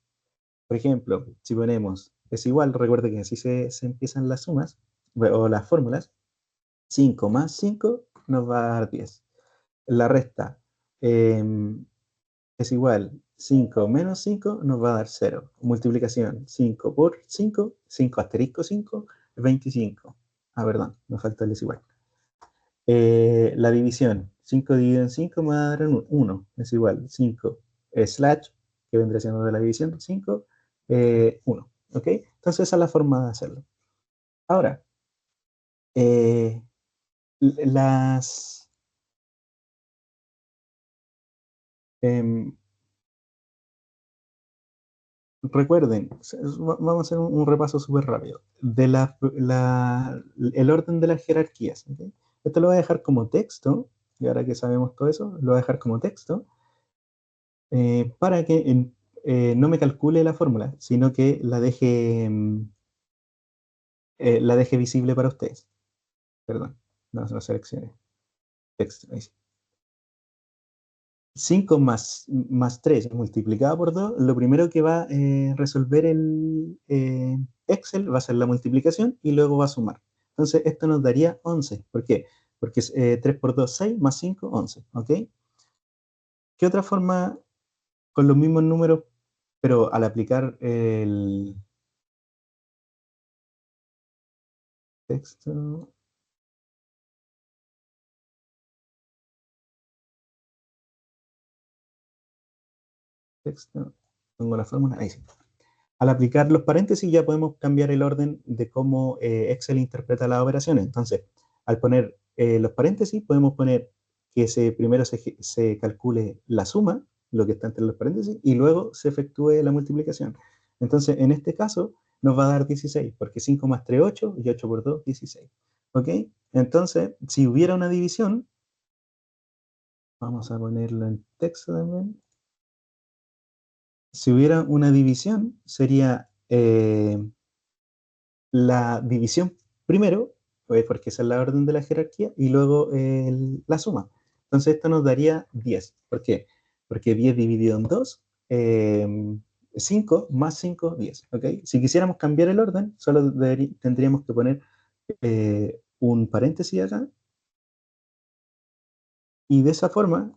Por ejemplo, si ponemos es igual, recuerde que así se empiezan las sumas o las fórmulas, 5 más 5 nos va a dar 10. La resta eh, es igual, 5 menos 5 nos va a dar 0. Multiplicación, 5 por 5, 5 asterisco 5, 25. Ah, perdón, me falta el desigual. La división, 5 dividido en 5 me va a dar 1, es igual, 5 slash, que vendría siendo de la división, 5, 1, ¿ok? Entonces esa es la forma de hacerlo. Ahora, eh, las... em, recuerden, vamos a hacer un repaso súper rápido, de el orden de las jerarquías, ¿ok? Esto lo voy a dejar como texto, y ahora que sabemos todo eso, lo voy a dejar como texto, para que no me calcule la fórmula, sino que la deje visible para ustedes. Perdón, no seleccioné. Texto, ahí sí. 5 más 3 multiplicado por 2, lo primero que va a resolver el Excel va a ser la multiplicación y luego va a sumar. Entonces, esto nos daría 11. ¿Por qué? Porque 3 por 2, 6, más 5, 11. ¿Ok? ¿Qué otra forma con los mismos números, pero al aplicar el texto, pongo la fórmula, ahí sí. Al aplicar los paréntesis ya podemos cambiar el orden de cómo Excel interpreta las operaciones. Entonces, al poner los paréntesis, podemos poner que primero se calcule la suma, lo que está entre los paréntesis, y luego se efectúe la multiplicación. Entonces, en este caso, nos va a dar 16, porque 5 más 3, 8, y 8 por 2, 16. ¿Ok? Entonces, si hubiera una división, vamos a ponerlo en texto también. Si hubiera una división, sería la división primero, pues porque esa es la orden de la jerarquía, y luego la suma. Entonces esto nos daría 10. ¿Por qué? Porque 10 dividido en 2, 5 más 5, 10. ¿Ok? Si quisiéramos cambiar el orden, solo tendríamos que poner un paréntesis acá, y de esa forma,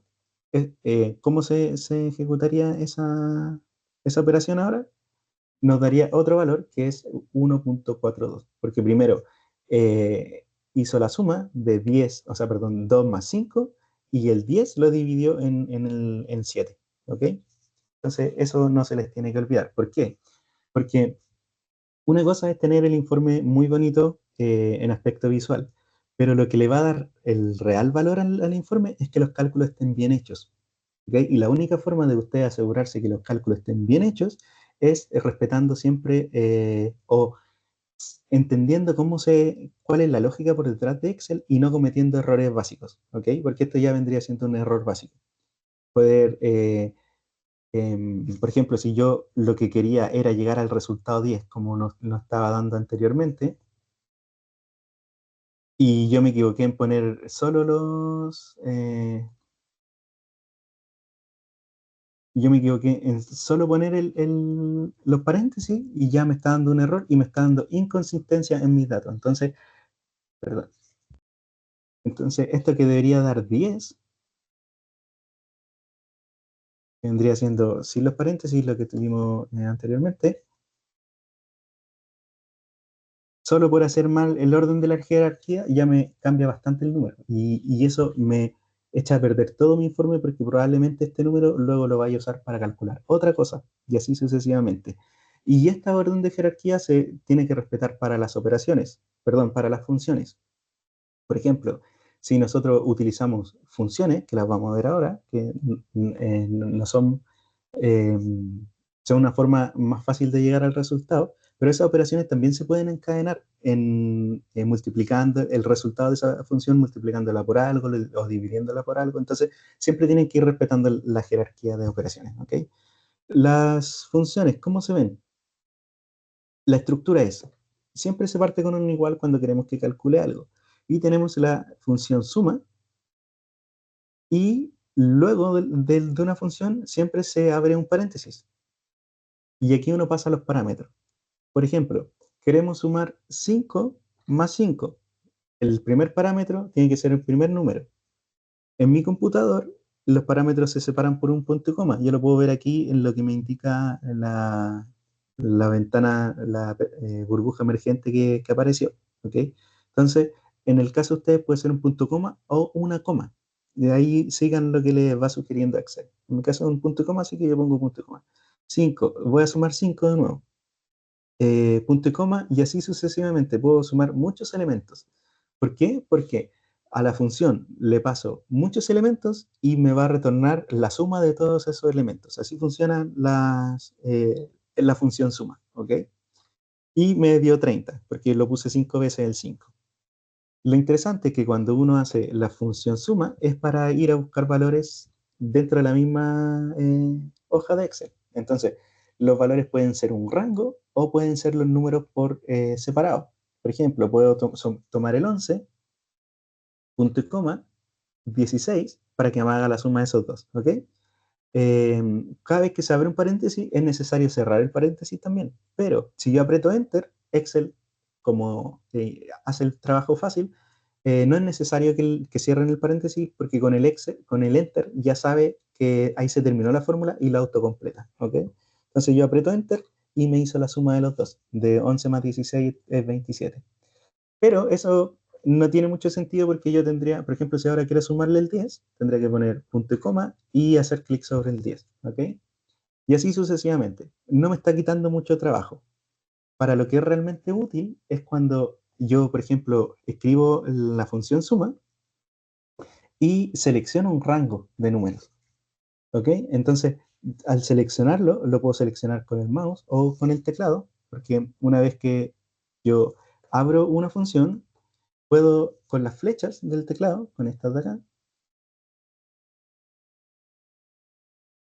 ¿cómo se ejecutaría esa operación ahora? Nos daría otro valor que es 1.42, porque primero hizo la suma de 10, o sea, perdón, 2 más 5, y el 10 lo dividió en 7, ¿ok? Entonces, eso no se les tiene que olvidar. ¿Por qué? Porque una cosa es tener el informe muy bonito en aspecto visual, pero lo que le va a dar el real valor al informe es que los cálculos estén bien hechos. ¿Ok? Y la única forma de usted asegurarse que los cálculos estén bien hechos es respetando siempre o entendiendo cuál es la lógica por detrás de Excel y no cometiendo errores básicos, ¿ok? Porque esto ya vendría siendo un error básico. Poder, por ejemplo, si yo lo que quería era llegar al resultado 10, como nos estaba dando anteriormente, y yo me equivoqué en poner solo yo me equivoqué en solo poner los paréntesis y ya me está dando un error y me está dando inconsistencia en mis datos. Entonces, perdón. Entonces, esto que debería dar 10 vendría siendo sin los paréntesis, lo que tuvimos anteriormente, solo por hacer mal el orden de la jerarquía ya me cambia bastante el número. Y eso me echa a perder todo mi informe porque probablemente este número luego lo vaya a usar para calcular otra cosa y así sucesivamente. Y esta orden de jerarquía se tiene que respetar para las operaciones, perdón, para las funciones. Por ejemplo, si nosotros utilizamos funciones, que las vamos a ver ahora, que no son eh, sea una forma más fácil de llegar al resultado, pero esas operaciones también se pueden encadenar en multiplicando el resultado de esa función, multiplicándola por algo o dividiéndola por algo. Entonces, siempre tienen que ir respetando la jerarquía de operaciones. ¿Ok? Las funciones, ¿cómo se ven? La estructura es, siempre se parte con un igual cuando queremos que calcule algo. Y tenemos la función suma, y luego de una función siempre se abre un paréntesis. Y aquí uno pasa a los parámetros. Por ejemplo, queremos sumar 5 más 5. El primer parámetro tiene que ser el primer número. En mi computador, los parámetros se separan por un punto y coma. Yo lo puedo ver aquí en lo que me indica la ventana, la burbuja emergente que apareció. ¿Ok? Entonces, en el caso de ustedes puede ser un punto y coma o una coma. De ahí sigan lo que les va sugiriendo Excel. En mi caso es un punto y coma, así que yo pongo punto y coma. 5. Voy a sumar 5 de nuevo. Punto y coma, y así sucesivamente. Puedo sumar muchos elementos. ¿Por qué? Porque a la función le paso muchos elementos y me va a retornar la suma de todos esos elementos. Así funciona la función suma, ¿ok? Y me dio 30, porque lo puse 5 veces el 5. Lo interesante es que cuando uno hace la función suma es para ir a buscar valores dentro de la misma hoja de Excel. Entonces, los valores pueden ser un rango o pueden ser los números por separado. Por ejemplo, puedo tomar el 11, punto y coma, 16, para que me haga la suma de esos dos. ¿Ok? Cada vez que se abre un paréntesis es necesario cerrar el paréntesis también. Pero si yo aprieto Enter, Excel, como hace el trabajo fácil, no es necesario que cierren el paréntesis porque con el Enter ya sabe que ahí se terminó la fórmula y la autocompleta. ¿Ok? Entonces yo aprieto Enter y me hizo la suma de los dos. De 11 más 16 es 27. Pero eso no tiene mucho sentido porque yo tendría, por ejemplo, si ahora quiero sumarle el 10, tendría que poner punto y coma y hacer clic sobre el 10, ¿ok? Y así sucesivamente. No me está quitando mucho trabajo. Para lo que es realmente útil es cuando yo, por ejemplo, escribo la función suma y selecciono un rango de números, ¿ok? Entonces, al seleccionarlo, lo puedo seleccionar con el mouse o con el teclado, porque una vez que yo abro una función, puedo, con las flechas del teclado, con estas de acá,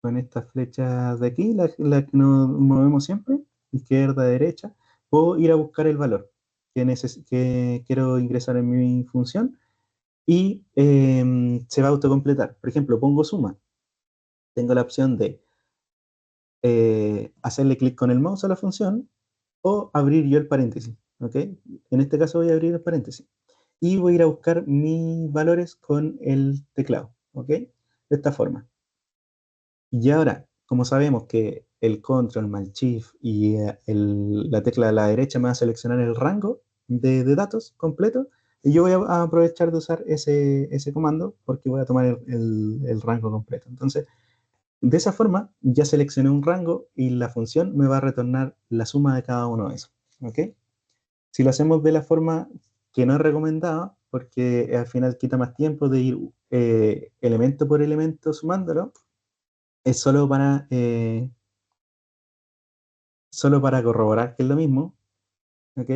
con estas flechas de aquí, la que nos movemos siempre, izquierda, derecha, puedo ir a buscar el valor que quiero ingresar en mi función y se va a autocompletar. Por ejemplo, pongo suma. Tengo la opción de hacerle clic con el mouse a la función o abrir yo el paréntesis. ¿Ok? En este caso voy a abrir el paréntesis. Y voy a ir a buscar mis valores con el teclado. ¿Ok? De esta forma. Y ahora, como sabemos que el control más el shift y la tecla de la derecha me va a seleccionar el rango de datos completo, y yo voy a aprovechar de usar ese comando porque voy a tomar el rango completo. Entonces, de esa forma, ya seleccioné un rango y la función me va a retornar la suma de cada uno de esos. ¿Ok? Si lo hacemos de la forma que no es recomendada, porque al final quita más tiempo de ir elemento por elemento sumándolo, es solo para corroborar que es lo mismo, ¿ok?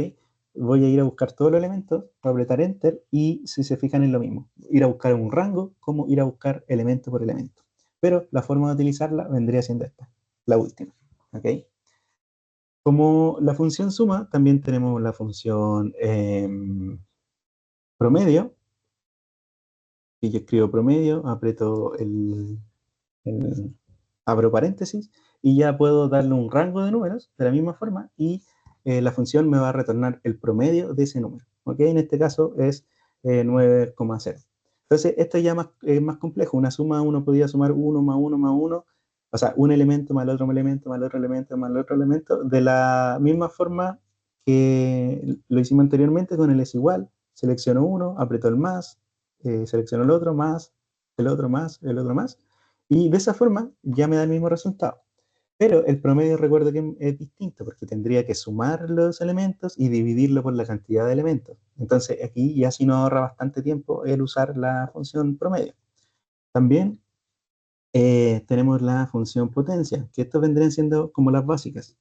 voy a ir a buscar todos los elementos, voy a apretar Enter y si se fijan es lo mismo. Ir a buscar un rango como ir a buscar elemento por elemento. Pero la forma de utilizarla vendría siendo esta, la última. ¿Ok? Como la función suma, también tenemos la función promedio. Y yo escribo promedio, aprieto abro paréntesis y ya puedo darle un rango de números de la misma forma y la función me va a retornar el promedio de ese número. ¿Ok? En este caso es 9,0. Entonces, esto ya más complejo. Una suma, uno podía sumar 1 más 1 más 1, o sea, un elemento más el otro elemento más el otro elemento más el otro elemento, de la misma forma que lo hicimos anteriormente con el es igual. Selecciono uno, aprieto el más, selecciono el otro más, el otro más, el otro más. Y de esa forma ya me da el mismo resultado. Pero el promedio recuerdo que es distinto porque tendría que sumar los elementos y dividirlo por la cantidad de elementos. Entonces aquí ya sí nos ahorra bastante tiempo el usar la función promedio. También tenemos la función potencia, que estos vendrían siendo como las básicas.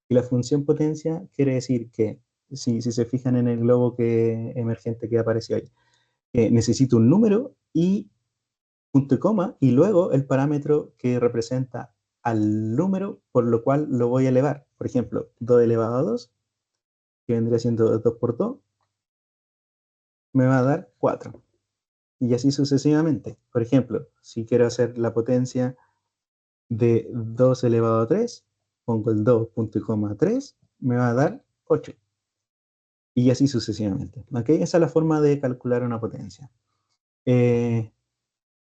Y la función potencia quiere decir que, si se fijan en el globo emergente que apareció ahí, necesito un número y punto y coma, y luego el parámetro que representa al número por lo cual lo voy a elevar. Por ejemplo, 2 elevado a 2, que vendría siendo 2 por 2, me va a dar 4. Y así sucesivamente. Por ejemplo, si quiero hacer la potencia de 2 elevado a 3, pongo el 2 punto y coma 3, me va a dar 8. Y así sucesivamente. ¿Okay? Esa es la forma de calcular una potencia.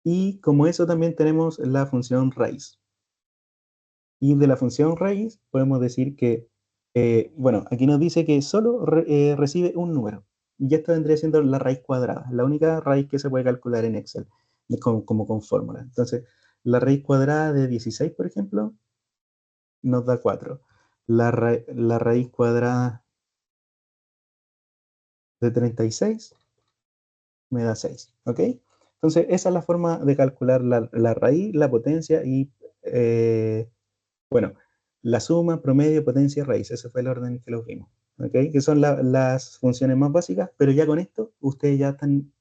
Y como eso también tenemos la función raíz. Y de la función raíz podemos decir que, bueno, aquí nos dice que solo recibe un número. Y esto vendría siendo la raíz cuadrada, la única raíz que se puede calcular en Excel, como con fórmula. Entonces, la raíz cuadrada de 16, por ejemplo, nos da 4. La raíz cuadrada de 36 me da 6. ¿Ok? Entonces, esa es la forma de calcular la raíz, la potencia y, bueno, la suma, promedio, potencia y raíz. Ese fue el orden que los vimos. ¿Ok? Que son las funciones más básicas, pero ya con esto ustedes ya están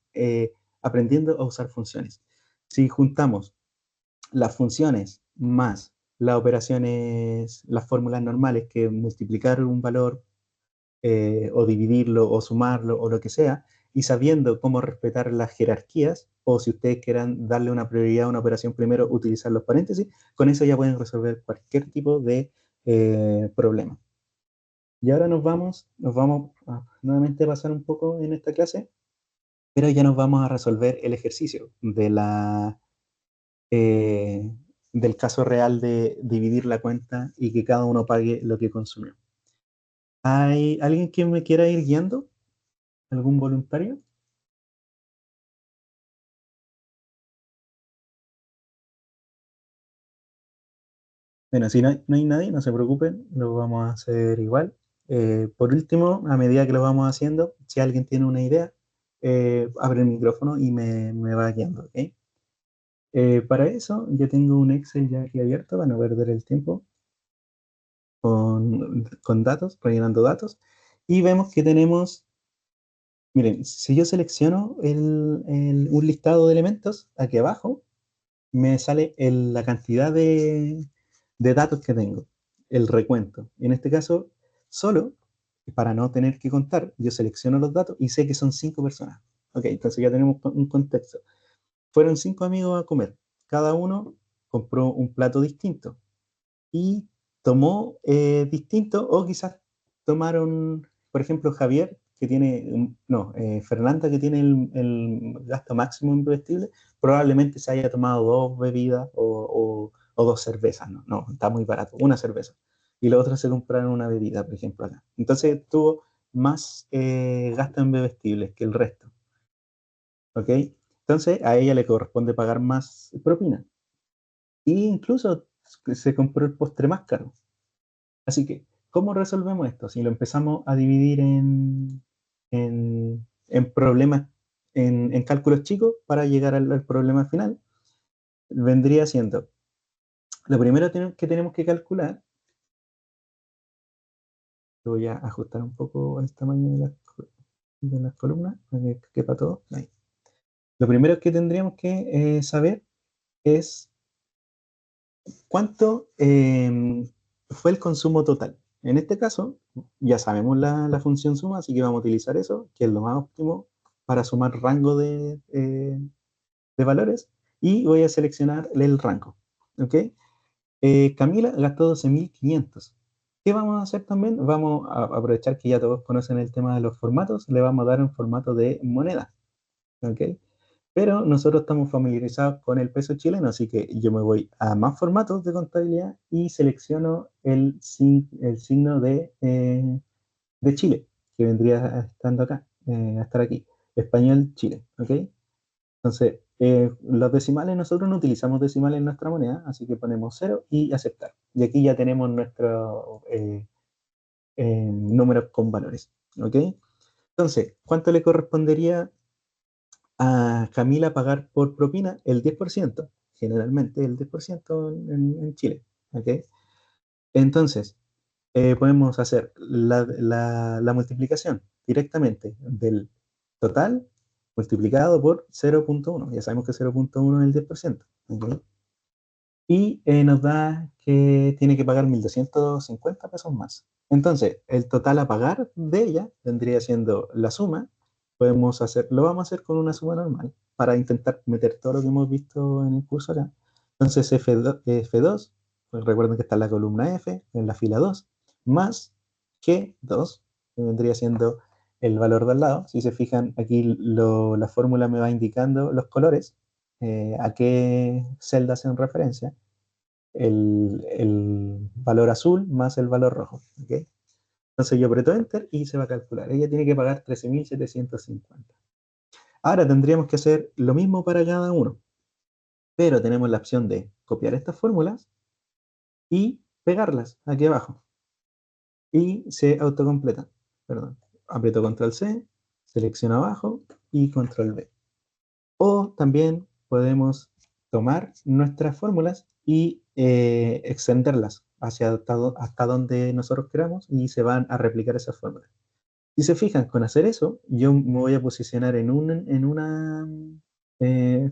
aprendiendo a usar funciones. Si juntamos las funciones más las operaciones, las fórmulas normales, que multiplicar un valor o dividirlo o sumarlo o lo que sea, y sabiendo cómo respetar las jerarquías, o si ustedes quieran darle una prioridad a una operación primero, utilizar los paréntesis, con eso ya pueden resolver cualquier tipo de problema. Y ahora nos vamos a nuevamente pasar un poco en esta clase, pero ya nos vamos a resolver el ejercicio eh, del caso real de dividir la cuenta y que cada uno pague lo que consumió. ¿Hay alguien que me quiera ir guiando? ¿Algún voluntario? Bueno, si no hay nadie, no se preocupen, lo vamos a hacer igual. Por último, a medida que lo vamos haciendo, si alguien tiene una idea, abre el micrófono y me va guiando, ¿ok? Para eso, yo tengo un Excel ya aquí abierto para no perder el tiempo con datos, rellenando datos. Y vemos que tenemos, miren, si yo selecciono un listado de elementos, aquí abajo, me sale la cantidad de datos que tengo, el recuento. En este caso, solo para no tener que contar, yo selecciono los datos y sé que son 5 personas. Ok, entonces ya tenemos un contexto. Fueron 5 amigos a comer. Cada uno compró un plato distinto y tomó distinto, o quizás tomaron, por ejemplo, Javier, que tiene, no, Fernanda, que tiene el gasto máximo en bebestible, probablemente se haya tomado 2 bebidas o 2 cervezas, no, no, está muy barato, una cerveza. Y los otros se compraron una bebida, por ejemplo, acá. Entonces tuvo más gasto en bebestibles que el resto, ¿ok? Entonces a ella le corresponde pagar más propina. E incluso se compró el postre más caro. Así que, ¿cómo resolvemos esto? Si lo empezamos a dividir en problemas, en cálculos chicos para llegar al problema final, vendría siendo, lo primero que tenemos que calcular Voy a ajustar un poco el tamaño de las columnas para que quepa todo. Ahí. Lo primero que tendríamos que saber es cuánto fue el consumo total. En este caso, ya sabemos la función suma, así que vamos a utilizar eso, que es lo más óptimo para sumar rango de valores, y voy a seleccionar el rango. ¿Ok? Camila gastó 12.500. ¿Qué vamos a hacer también? Vamos a aprovechar que ya todos conocen el tema de los formatos, le vamos a dar un formato de moneda. ¿Ok? Pero nosotros estamos familiarizados con el peso chileno, así que yo me voy a más formatos de contabilidad y selecciono el signo de Chile, que vendría estando acá, a estar aquí. Español Chile, ¿ok? Entonces, los decimales, nosotros no utilizamos decimales en nuestra moneda, así que ponemos 0 y aceptar. Y aquí ya tenemos nuestros números con valores, ¿ok? Entonces, ¿cuánto le correspondería a Camila pagar por propina? El 10%, generalmente el 10% en Chile, ¿ok? Entonces, podemos hacer la multiplicación directamente del total multiplicado por 0.1. Ya sabemos que 0.1 es el 10%. ¿Ok? Y nos da que tiene que pagar 1.250 pesos más. Entonces, el total a pagar de ella vendría siendo la suma. Lo vamos a hacer con una suma normal para intentar meter todo lo que hemos visto en el curso acá. Entonces, F2, pues recuerden que está en la columna F, en la fila 2, más G2, que vendría siendo el valor de al lado. Si se fijan, aquí la fórmula me va indicando los colores, a qué celda hacen referencia, el valor azul más el valor rojo. ¿Ok? Entonces yo aprieto Enter y se va a calcular. Ella tiene que pagar 13.750. Ahora tendríamos que hacer lo mismo para cada uno, pero tenemos la opción de copiar estas fórmulas y pegarlas aquí abajo. Y se autocompletan. Perdón. Aprieto Control C, selecciono abajo y Control V. O también podemos tomar nuestras fórmulas y extenderlas hasta donde nosotros queramos y se van a replicar esas fórmulas. Si se fijan, con hacer eso, yo me voy a posicionar en una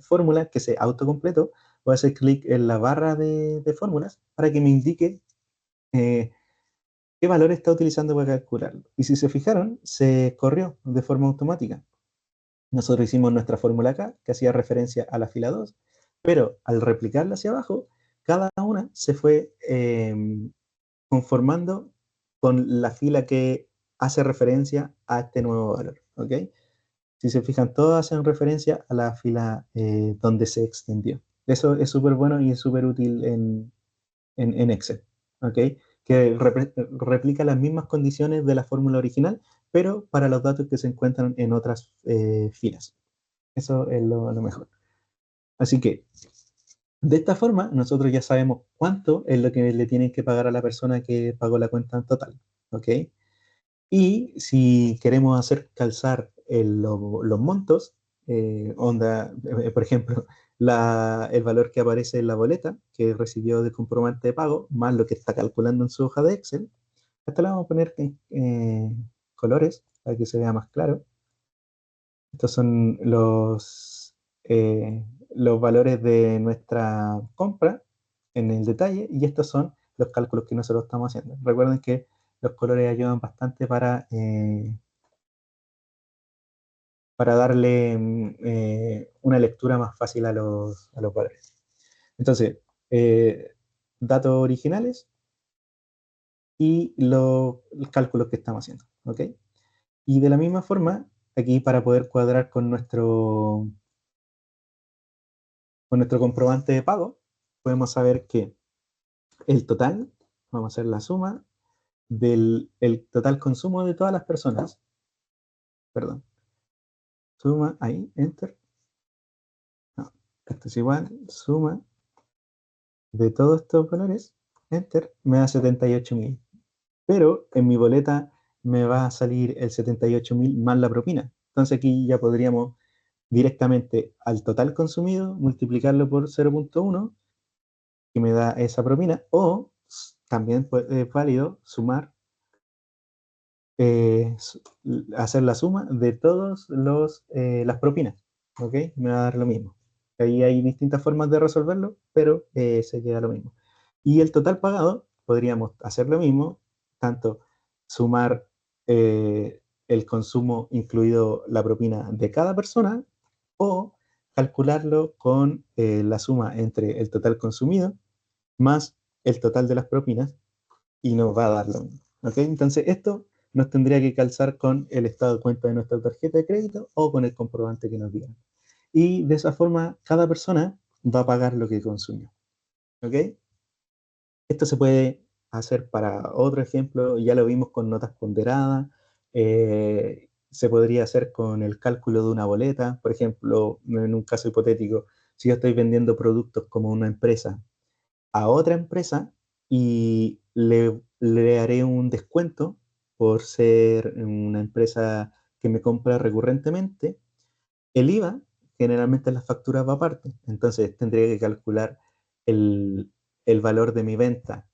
fórmula que se autocompleto. Voy a hacer clic en la barra de fórmulas para que me indique eh, qué valor está utilizando para calcularlo. Y si se fijaron, se corrió de forma automática. Nosotros hicimos nuestra fórmula acá, que hacía referencia a la fila 2, pero al replicarla hacia abajo, cada una se fue conformando con la fila que hace referencia a este nuevo valor. ¿Ok? Si se fijan, todas hacen referencia a la fila donde se extendió. Eso es súper bueno y es súper útil en Excel. ¿Ok? Que replica las mismas condiciones de la fórmula original, pero para los datos que se encuentran en otras filas. Eso es lo mejor. Así que, de esta forma, nosotros ya sabemos cuánto es lo que le tienen que pagar a la persona que pagó la cuenta en total. ¿Ok? Y si queremos hacer calzar los montos, por ejemplo, el valor que aparece en la boleta que recibió de comprobante de pago, más lo que está calculando en su hoja de Excel, esto le vamos a poner colores para que se vea más claro. Estos son los valores de nuestra compra en el detalle y estos son los cálculos que nosotros estamos haciendo. Recuerden que los colores ayudan bastante para darle una lectura más fácil a los valores. Entonces, eh, datos originales y los cálculos que estamos haciendo. ¿Ok? Y de la misma forma, aquí para poder cuadrar con nuestro comprobante de pago, podemos saber que el total, vamos a hacer la suma del el total consumo de todas las personas, perdón, suma ahí, enter, no, esto es igual, suma de todos estos valores, enter, me da 78.000, pero en mi boleta me va a salir el 78.000 más la propina. Entonces aquí ya podríamos directamente al total consumido multiplicarlo por 0.1 que me da esa propina, o también es válido sumar hacer la suma de todas las propinas, ¿ok? Me va a dar lo mismo. Ahí hay distintas formas de resolverlo, pero se queda lo mismo. Y el total pagado, podríamos hacer lo mismo, tanto sumar el consumo incluido la propina de cada persona o calcularlo con la suma entre el total consumido más el total de las propinas y nos va a dar lo mismo. ¿Ok? Entonces, esto nos tendría que calzar con el estado de cuenta de nuestra tarjeta de crédito o con el comprobante que nos dieron. Y de esa forma, cada persona va a pagar lo que consumió. ¿Ok? Esto se puede hacer para otro ejemplo, ya lo vimos con notas ponderadas, se podría hacer con el cálculo de una boleta, por ejemplo, en un caso hipotético, si yo estoy vendiendo productos como una empresa a otra empresa y le haré un descuento por ser una empresa que me compra recurrentemente, el IVA generalmente en las facturas va aparte, entonces tendría que calcular el, el valor de mi venta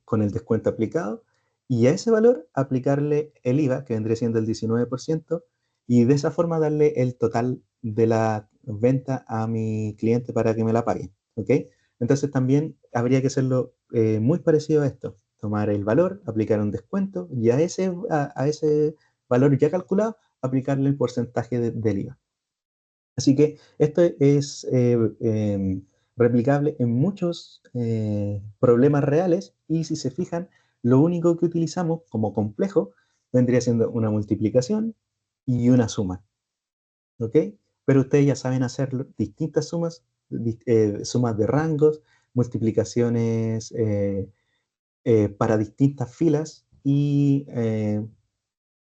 con el descuento aplicado y a ese valor aplicarle el IVA, que vendría siendo el 19%, y de esa forma darle el total de la venta a mi cliente para que me la pague. ¿Ok? Entonces también habría que hacerlo muy parecido a esto, tomar el valor, aplicar un descuento y a ese valor ya calculado aplicarle el porcentaje del IVA. Así que esto es replicable en muchos problemas reales y si se fijan, lo único que utilizamos como complejo vendría siendo una multiplicación y una suma, ¿ok? Pero ustedes ya saben hacer distintas sumas, sumas de rangos, multiplicaciones para distintas filas y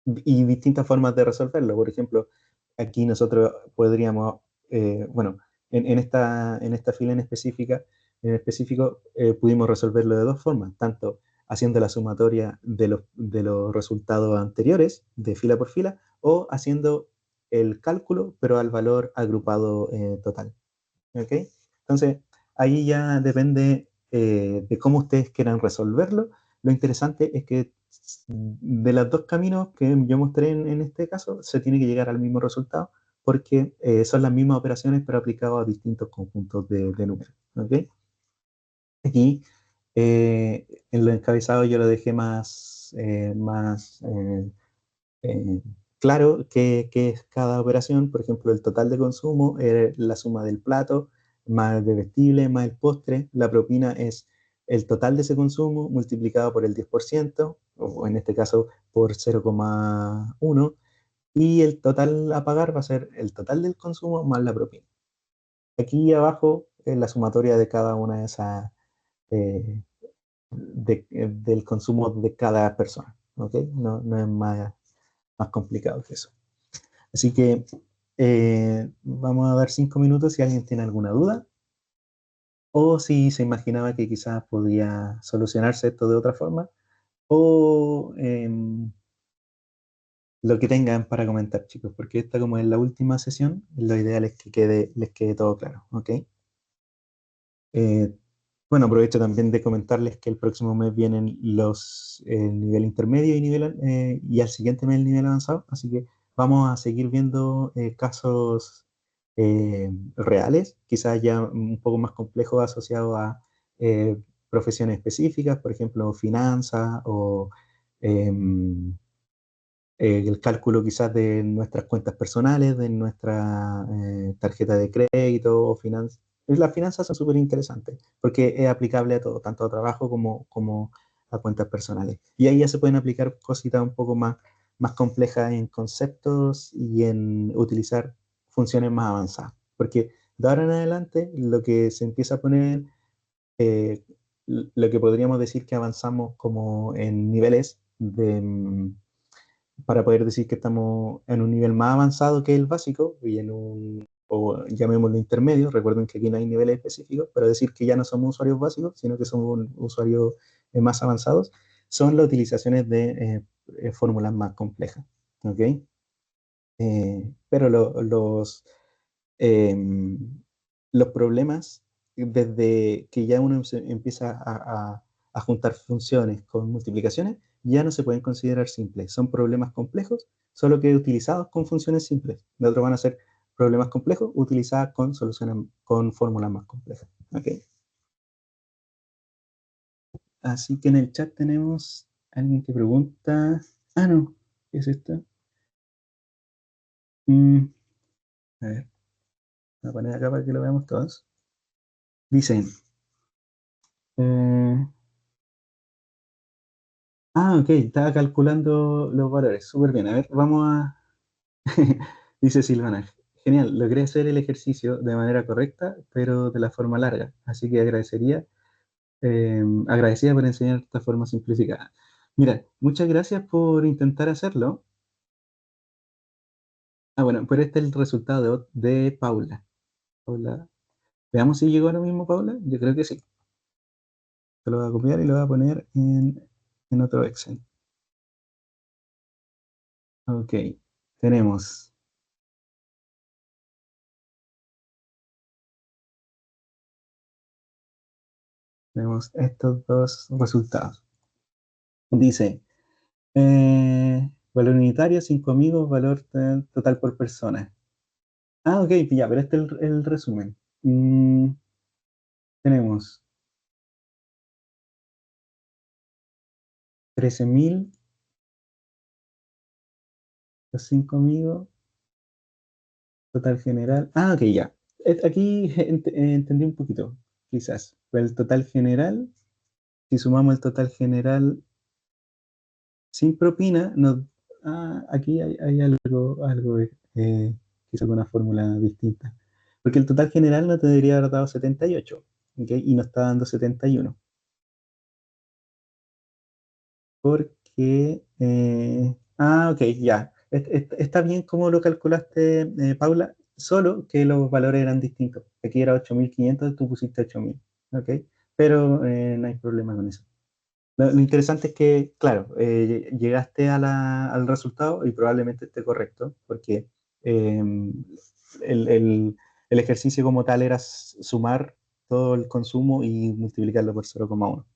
distintas formas de resolverlo. Por ejemplo, aquí nosotros podríamos, bueno, en esta fila en específico, pudimos resolverlo de dos formas, tanto haciendo la sumatoria de los resultados anteriores, de fila por fila, o haciendo el cálculo, pero al valor agrupado total. ¿Ok? Entonces, ahí ya depende de cómo ustedes quieran resolverlo. Lo interesante es que de los dos caminos que yo mostré en este caso, se tiene que llegar al mismo resultado porque son las mismas operaciones pero aplicadas a distintos conjuntos de números. ¿Ok? Aquí en los encabezados yo lo dejé más claro qué es cada operación. Por ejemplo, el total de consumo es la suma del plato más el bebestible más el postre. La propina es el total de ese consumo multiplicado por el 10%, o en este caso por 0,1, y el total a pagar va a ser el total del consumo más la propina. Aquí abajo es la sumatoria de cada una de esas, eh, del consumo de cada persona. ¿Ok? No es más complicado que eso. Así que vamos a dar 5 minutos si alguien tiene alguna duda o si se imaginaba que quizás podía solucionarse esto de otra forma o lo que tengan para comentar, chicos, porque esta como es la última sesión, lo ideal es que les quede todo claro, ¿ok? Eh, bueno, aprovecho también de comentarles que el próximo mes vienen el nivel intermedio y al siguiente mes el nivel avanzado, así que vamos a seguir viendo casos reales, quizás ya un poco más complejos asociados a eh, profesiones específicas, por ejemplo, finanzas o em, el cálculo quizás de nuestras cuentas personales, de nuestra tarjeta de crédito o finanzas. Las finanzas son súper interesantes porque es aplicable a todo, tanto a trabajo como a cuentas personales. Y ahí ya se pueden aplicar cositas un poco más complejas en conceptos y en utilizar funciones más avanzadas. Porque de ahora en adelante lo que se empieza a poner, eh, lo que podríamos decir que avanzamos como en niveles para poder decir que estamos en un nivel más avanzado que el básico y o llamémoslo intermedio. Recuerden que aquí no hay niveles específicos, pero decir que ya no somos usuarios básicos, sino que somos usuarios más avanzados, son las utilizaciones de fórmulas más complejas. ¿Ok? Pero eh, los problemas, desde que ya uno empieza a juntar funciones con multiplicaciones, ya no se pueden considerar simples. Son problemas complejos, solo que utilizados con funciones simples. Los otros van a ser problemas complejos utilizados con soluciones, con fórmulas más complejas. ¿Okay? Así que en el chat tenemos alguien que pregunta. Ah, no. ¿Qué es esto? A ver, voy a poner acá para que lo veamos todos. Dicen. eh, ok, estaba calculando los valores. Súper bien. A ver, vamos a. Dice Silvana. Genial, logré hacer el ejercicio de manera correcta, pero de la forma larga. Así que agradecida por enseñar esta forma simplificada. Mira, muchas gracias por intentar hacerlo. Ah, bueno, pero este es el resultado de Paula. Paula. Veamos si llegó ahora mismo, Paula. Yo creo que sí. Te lo voy a copiar y lo voy a poner en otro Excel. Ok, tenemos, tenemos estos dos resultados. Dice, valor unitario, 5 amigos, valor total por persona. Ah, ok, ya, pero este es el resumen. Tenemos 13.000 los 5 amigos, total general. Ah, ok, ya. Aquí entendí un poquito, quizás. Pero el total general, si sumamos el total general sin propina, aquí hay algo quizás con una fórmula distinta. Porque el total general no te debería haber dado 78, ¿ok? Y nos está dando 71. Porque, ok, ya. Está bien como lo calculaste, Paula, solo que los valores eran distintos. Aquí era 8.500, tú pusiste 8.000, ¿ok? Pero no hay problema con eso. Lo interesante es que, claro, llegaste al resultado y probablemente esté correcto, porque eh, el ejercicio como tal era sumar todo el consumo y multiplicarlo por 0,1.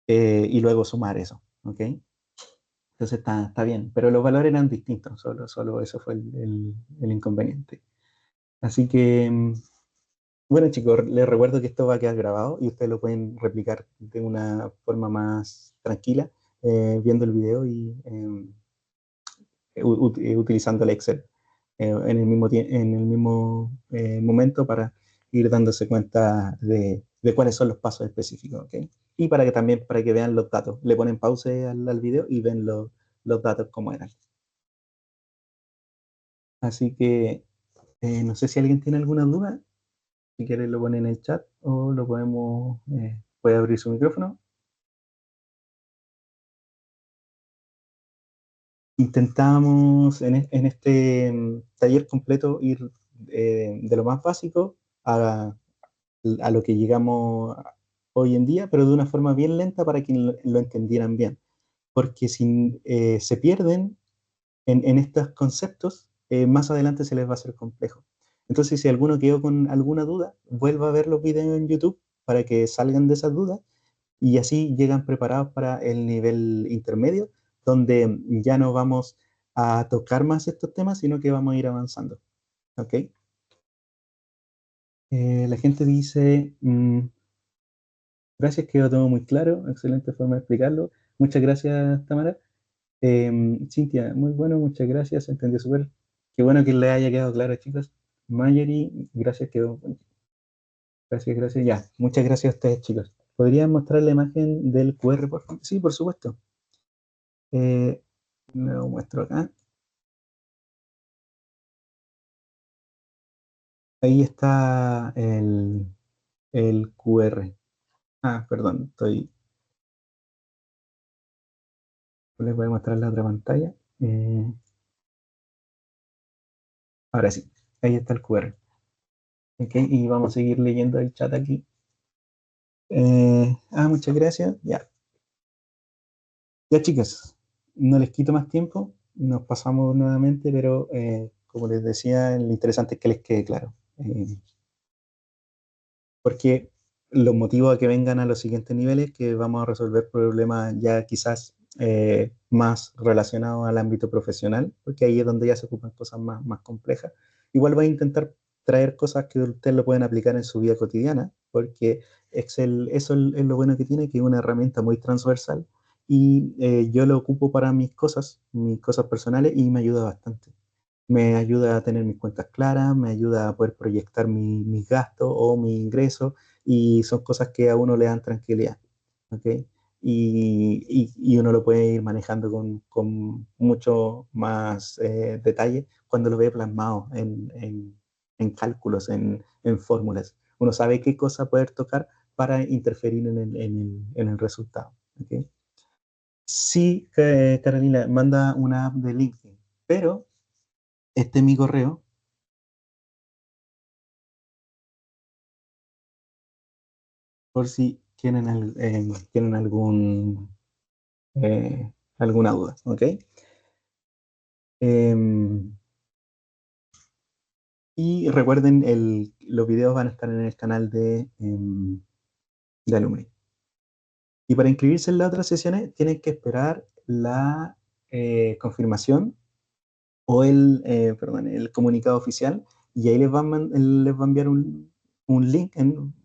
Y luego sumar eso, ¿ok? Entonces está bien, pero los valores eran distintos, solo eso fue el inconveniente. Así que, bueno chicos, les recuerdo que esto va a quedar grabado y ustedes lo pueden replicar de una forma más tranquila, viendo el video y utilizando el Excel en el mismo momento para ir dándose cuenta de cuáles son los pasos específicos, ¿ok? Y para que vean los datos. Le ponen pausa al video y ven los datos como eran. Así que no sé si alguien tiene alguna duda. Si quiere lo pone en el chat o puede abrir su micrófono. Intentamos en este taller completo ir de lo más básico a lo que llegamos hoy en día, pero de una forma bien lenta para que lo entendieran bien. Porque si se pierden en estos conceptos, más adelante se les va a hacer complejo. Entonces, si alguno quedó con alguna duda, vuelva a ver los videos en YouTube para que salgan de esas dudas y así llegan preparados para el nivel intermedio, donde ya no vamos a tocar más estos temas, sino que vamos a ir avanzando. ¿Ok? La gente dice, gracias, quedó todo muy claro, excelente forma de explicarlo. Muchas gracias, Tamara. Cintia, muy bueno, muchas gracias, se entendió súper. Qué bueno que le haya quedado claro, chicos. Mayeri, gracias, quedó. Gracias, gracias. Ya, muchas gracias a ustedes, chicos. ¿Podrían mostrar la imagen del QR, por favor? Sí, por supuesto. Eh, lo muestro acá. Ahí está el QR. Ah, perdón, les voy a mostrar la otra pantalla. Eh, ahora sí, ahí está el QR. Ok, y vamos a seguir leyendo el chat aquí. Muchas gracias. Ya, ya chicas, no les quito más tiempo. Nos pasamos nuevamente, pero como les decía, lo interesante es que les quede claro. Porque los motivos a que vengan a los siguientes niveles, que vamos a resolver problemas ya quizás más relacionados al ámbito profesional, porque ahí es donde ya se ocupan cosas más complejas. Igual voy a intentar traer cosas que ustedes lo pueden aplicar en su vida cotidiana, porque Excel, eso es lo bueno que tiene, que es una herramienta muy transversal y yo lo ocupo para mis cosas personales y me ayuda bastante. Me ayuda a tener mis cuentas claras, me ayuda a poder proyectar mis gastos o mis ingresos y son cosas que a uno le dan tranquilidad. ¿Ok? Y uno lo puede ir manejando con mucho más detalle cuando lo ve plasmado en cálculos, en fórmulas. Uno sabe qué cosa poder tocar para interferir en el resultado. ¿Ok? Sí, Carolina, manda una app de LinkedIn, pero este es mi correo por si tienen eh, alguna duda, ¿ok? Em, y recuerden, los videos van a estar en el canal de Alumni. Y para inscribirse en las otras sesiones tienen que esperar la confirmación o el comunicado oficial y ahí les va a enviar un link,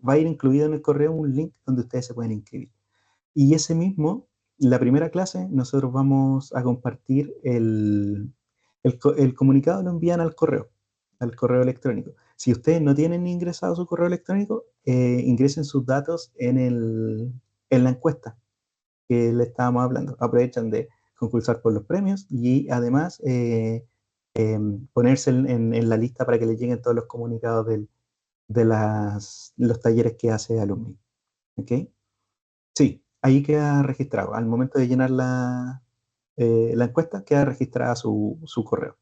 va a ir incluido en el correo un link donde ustedes se pueden inscribir. Y ese mismo, la primera clase, nosotros vamos a compartir el comunicado, lo envían al correo electrónico. Si ustedes no tienen ingresado su correo electrónico, ingresen sus datos en la encuesta que le estábamos hablando. Aprovechan de concursar por los premios y además ponerse en la lista para que les lleguen todos los comunicados de los talleres que hace Alumni. ¿Ok? Sí, ahí queda registrado. Al momento de llenar la encuesta, queda registrada su correo.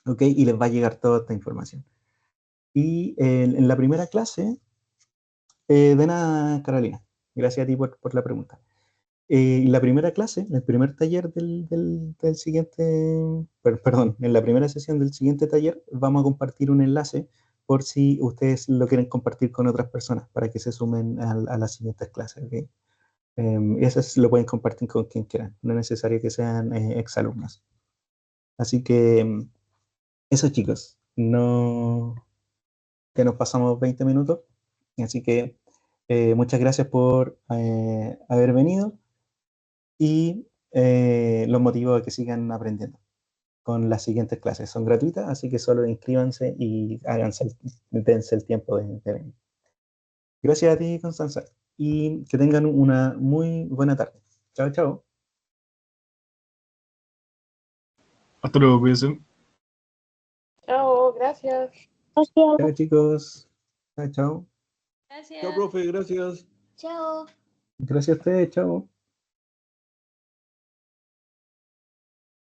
¿Ok? Y les va a llegar toda esta información. Y en la primera clase, de nada, Carolina. Gracias a ti por la pregunta. La primera clase, el primer taller del siguiente, perdón, en la primera sesión del siguiente taller, vamos a compartir un enlace por si ustedes lo quieren compartir con otras personas para que se sumen a las siguientes clases. ¿Ok? Eso lo pueden compartir con quien quieran, no es necesario que sean exalumnos. Así que eso, chicos, no, que nos pasamos 20 minutos, así que muchas gracias por haber venido y los motivo a que sigan aprendiendo con las siguientes clases. Son gratuitas, así que solo inscríbanse y dense el tiempo de venir. Gracias a ti, Constanza, y que tengan una muy buena tarde. Chao, chao. Hasta luego, cuídense. Chao, gracias. Chao, chicos. Chao, chao. Chao, Gracias. profe, gracias. Chao. Gracias a ustedes, chao.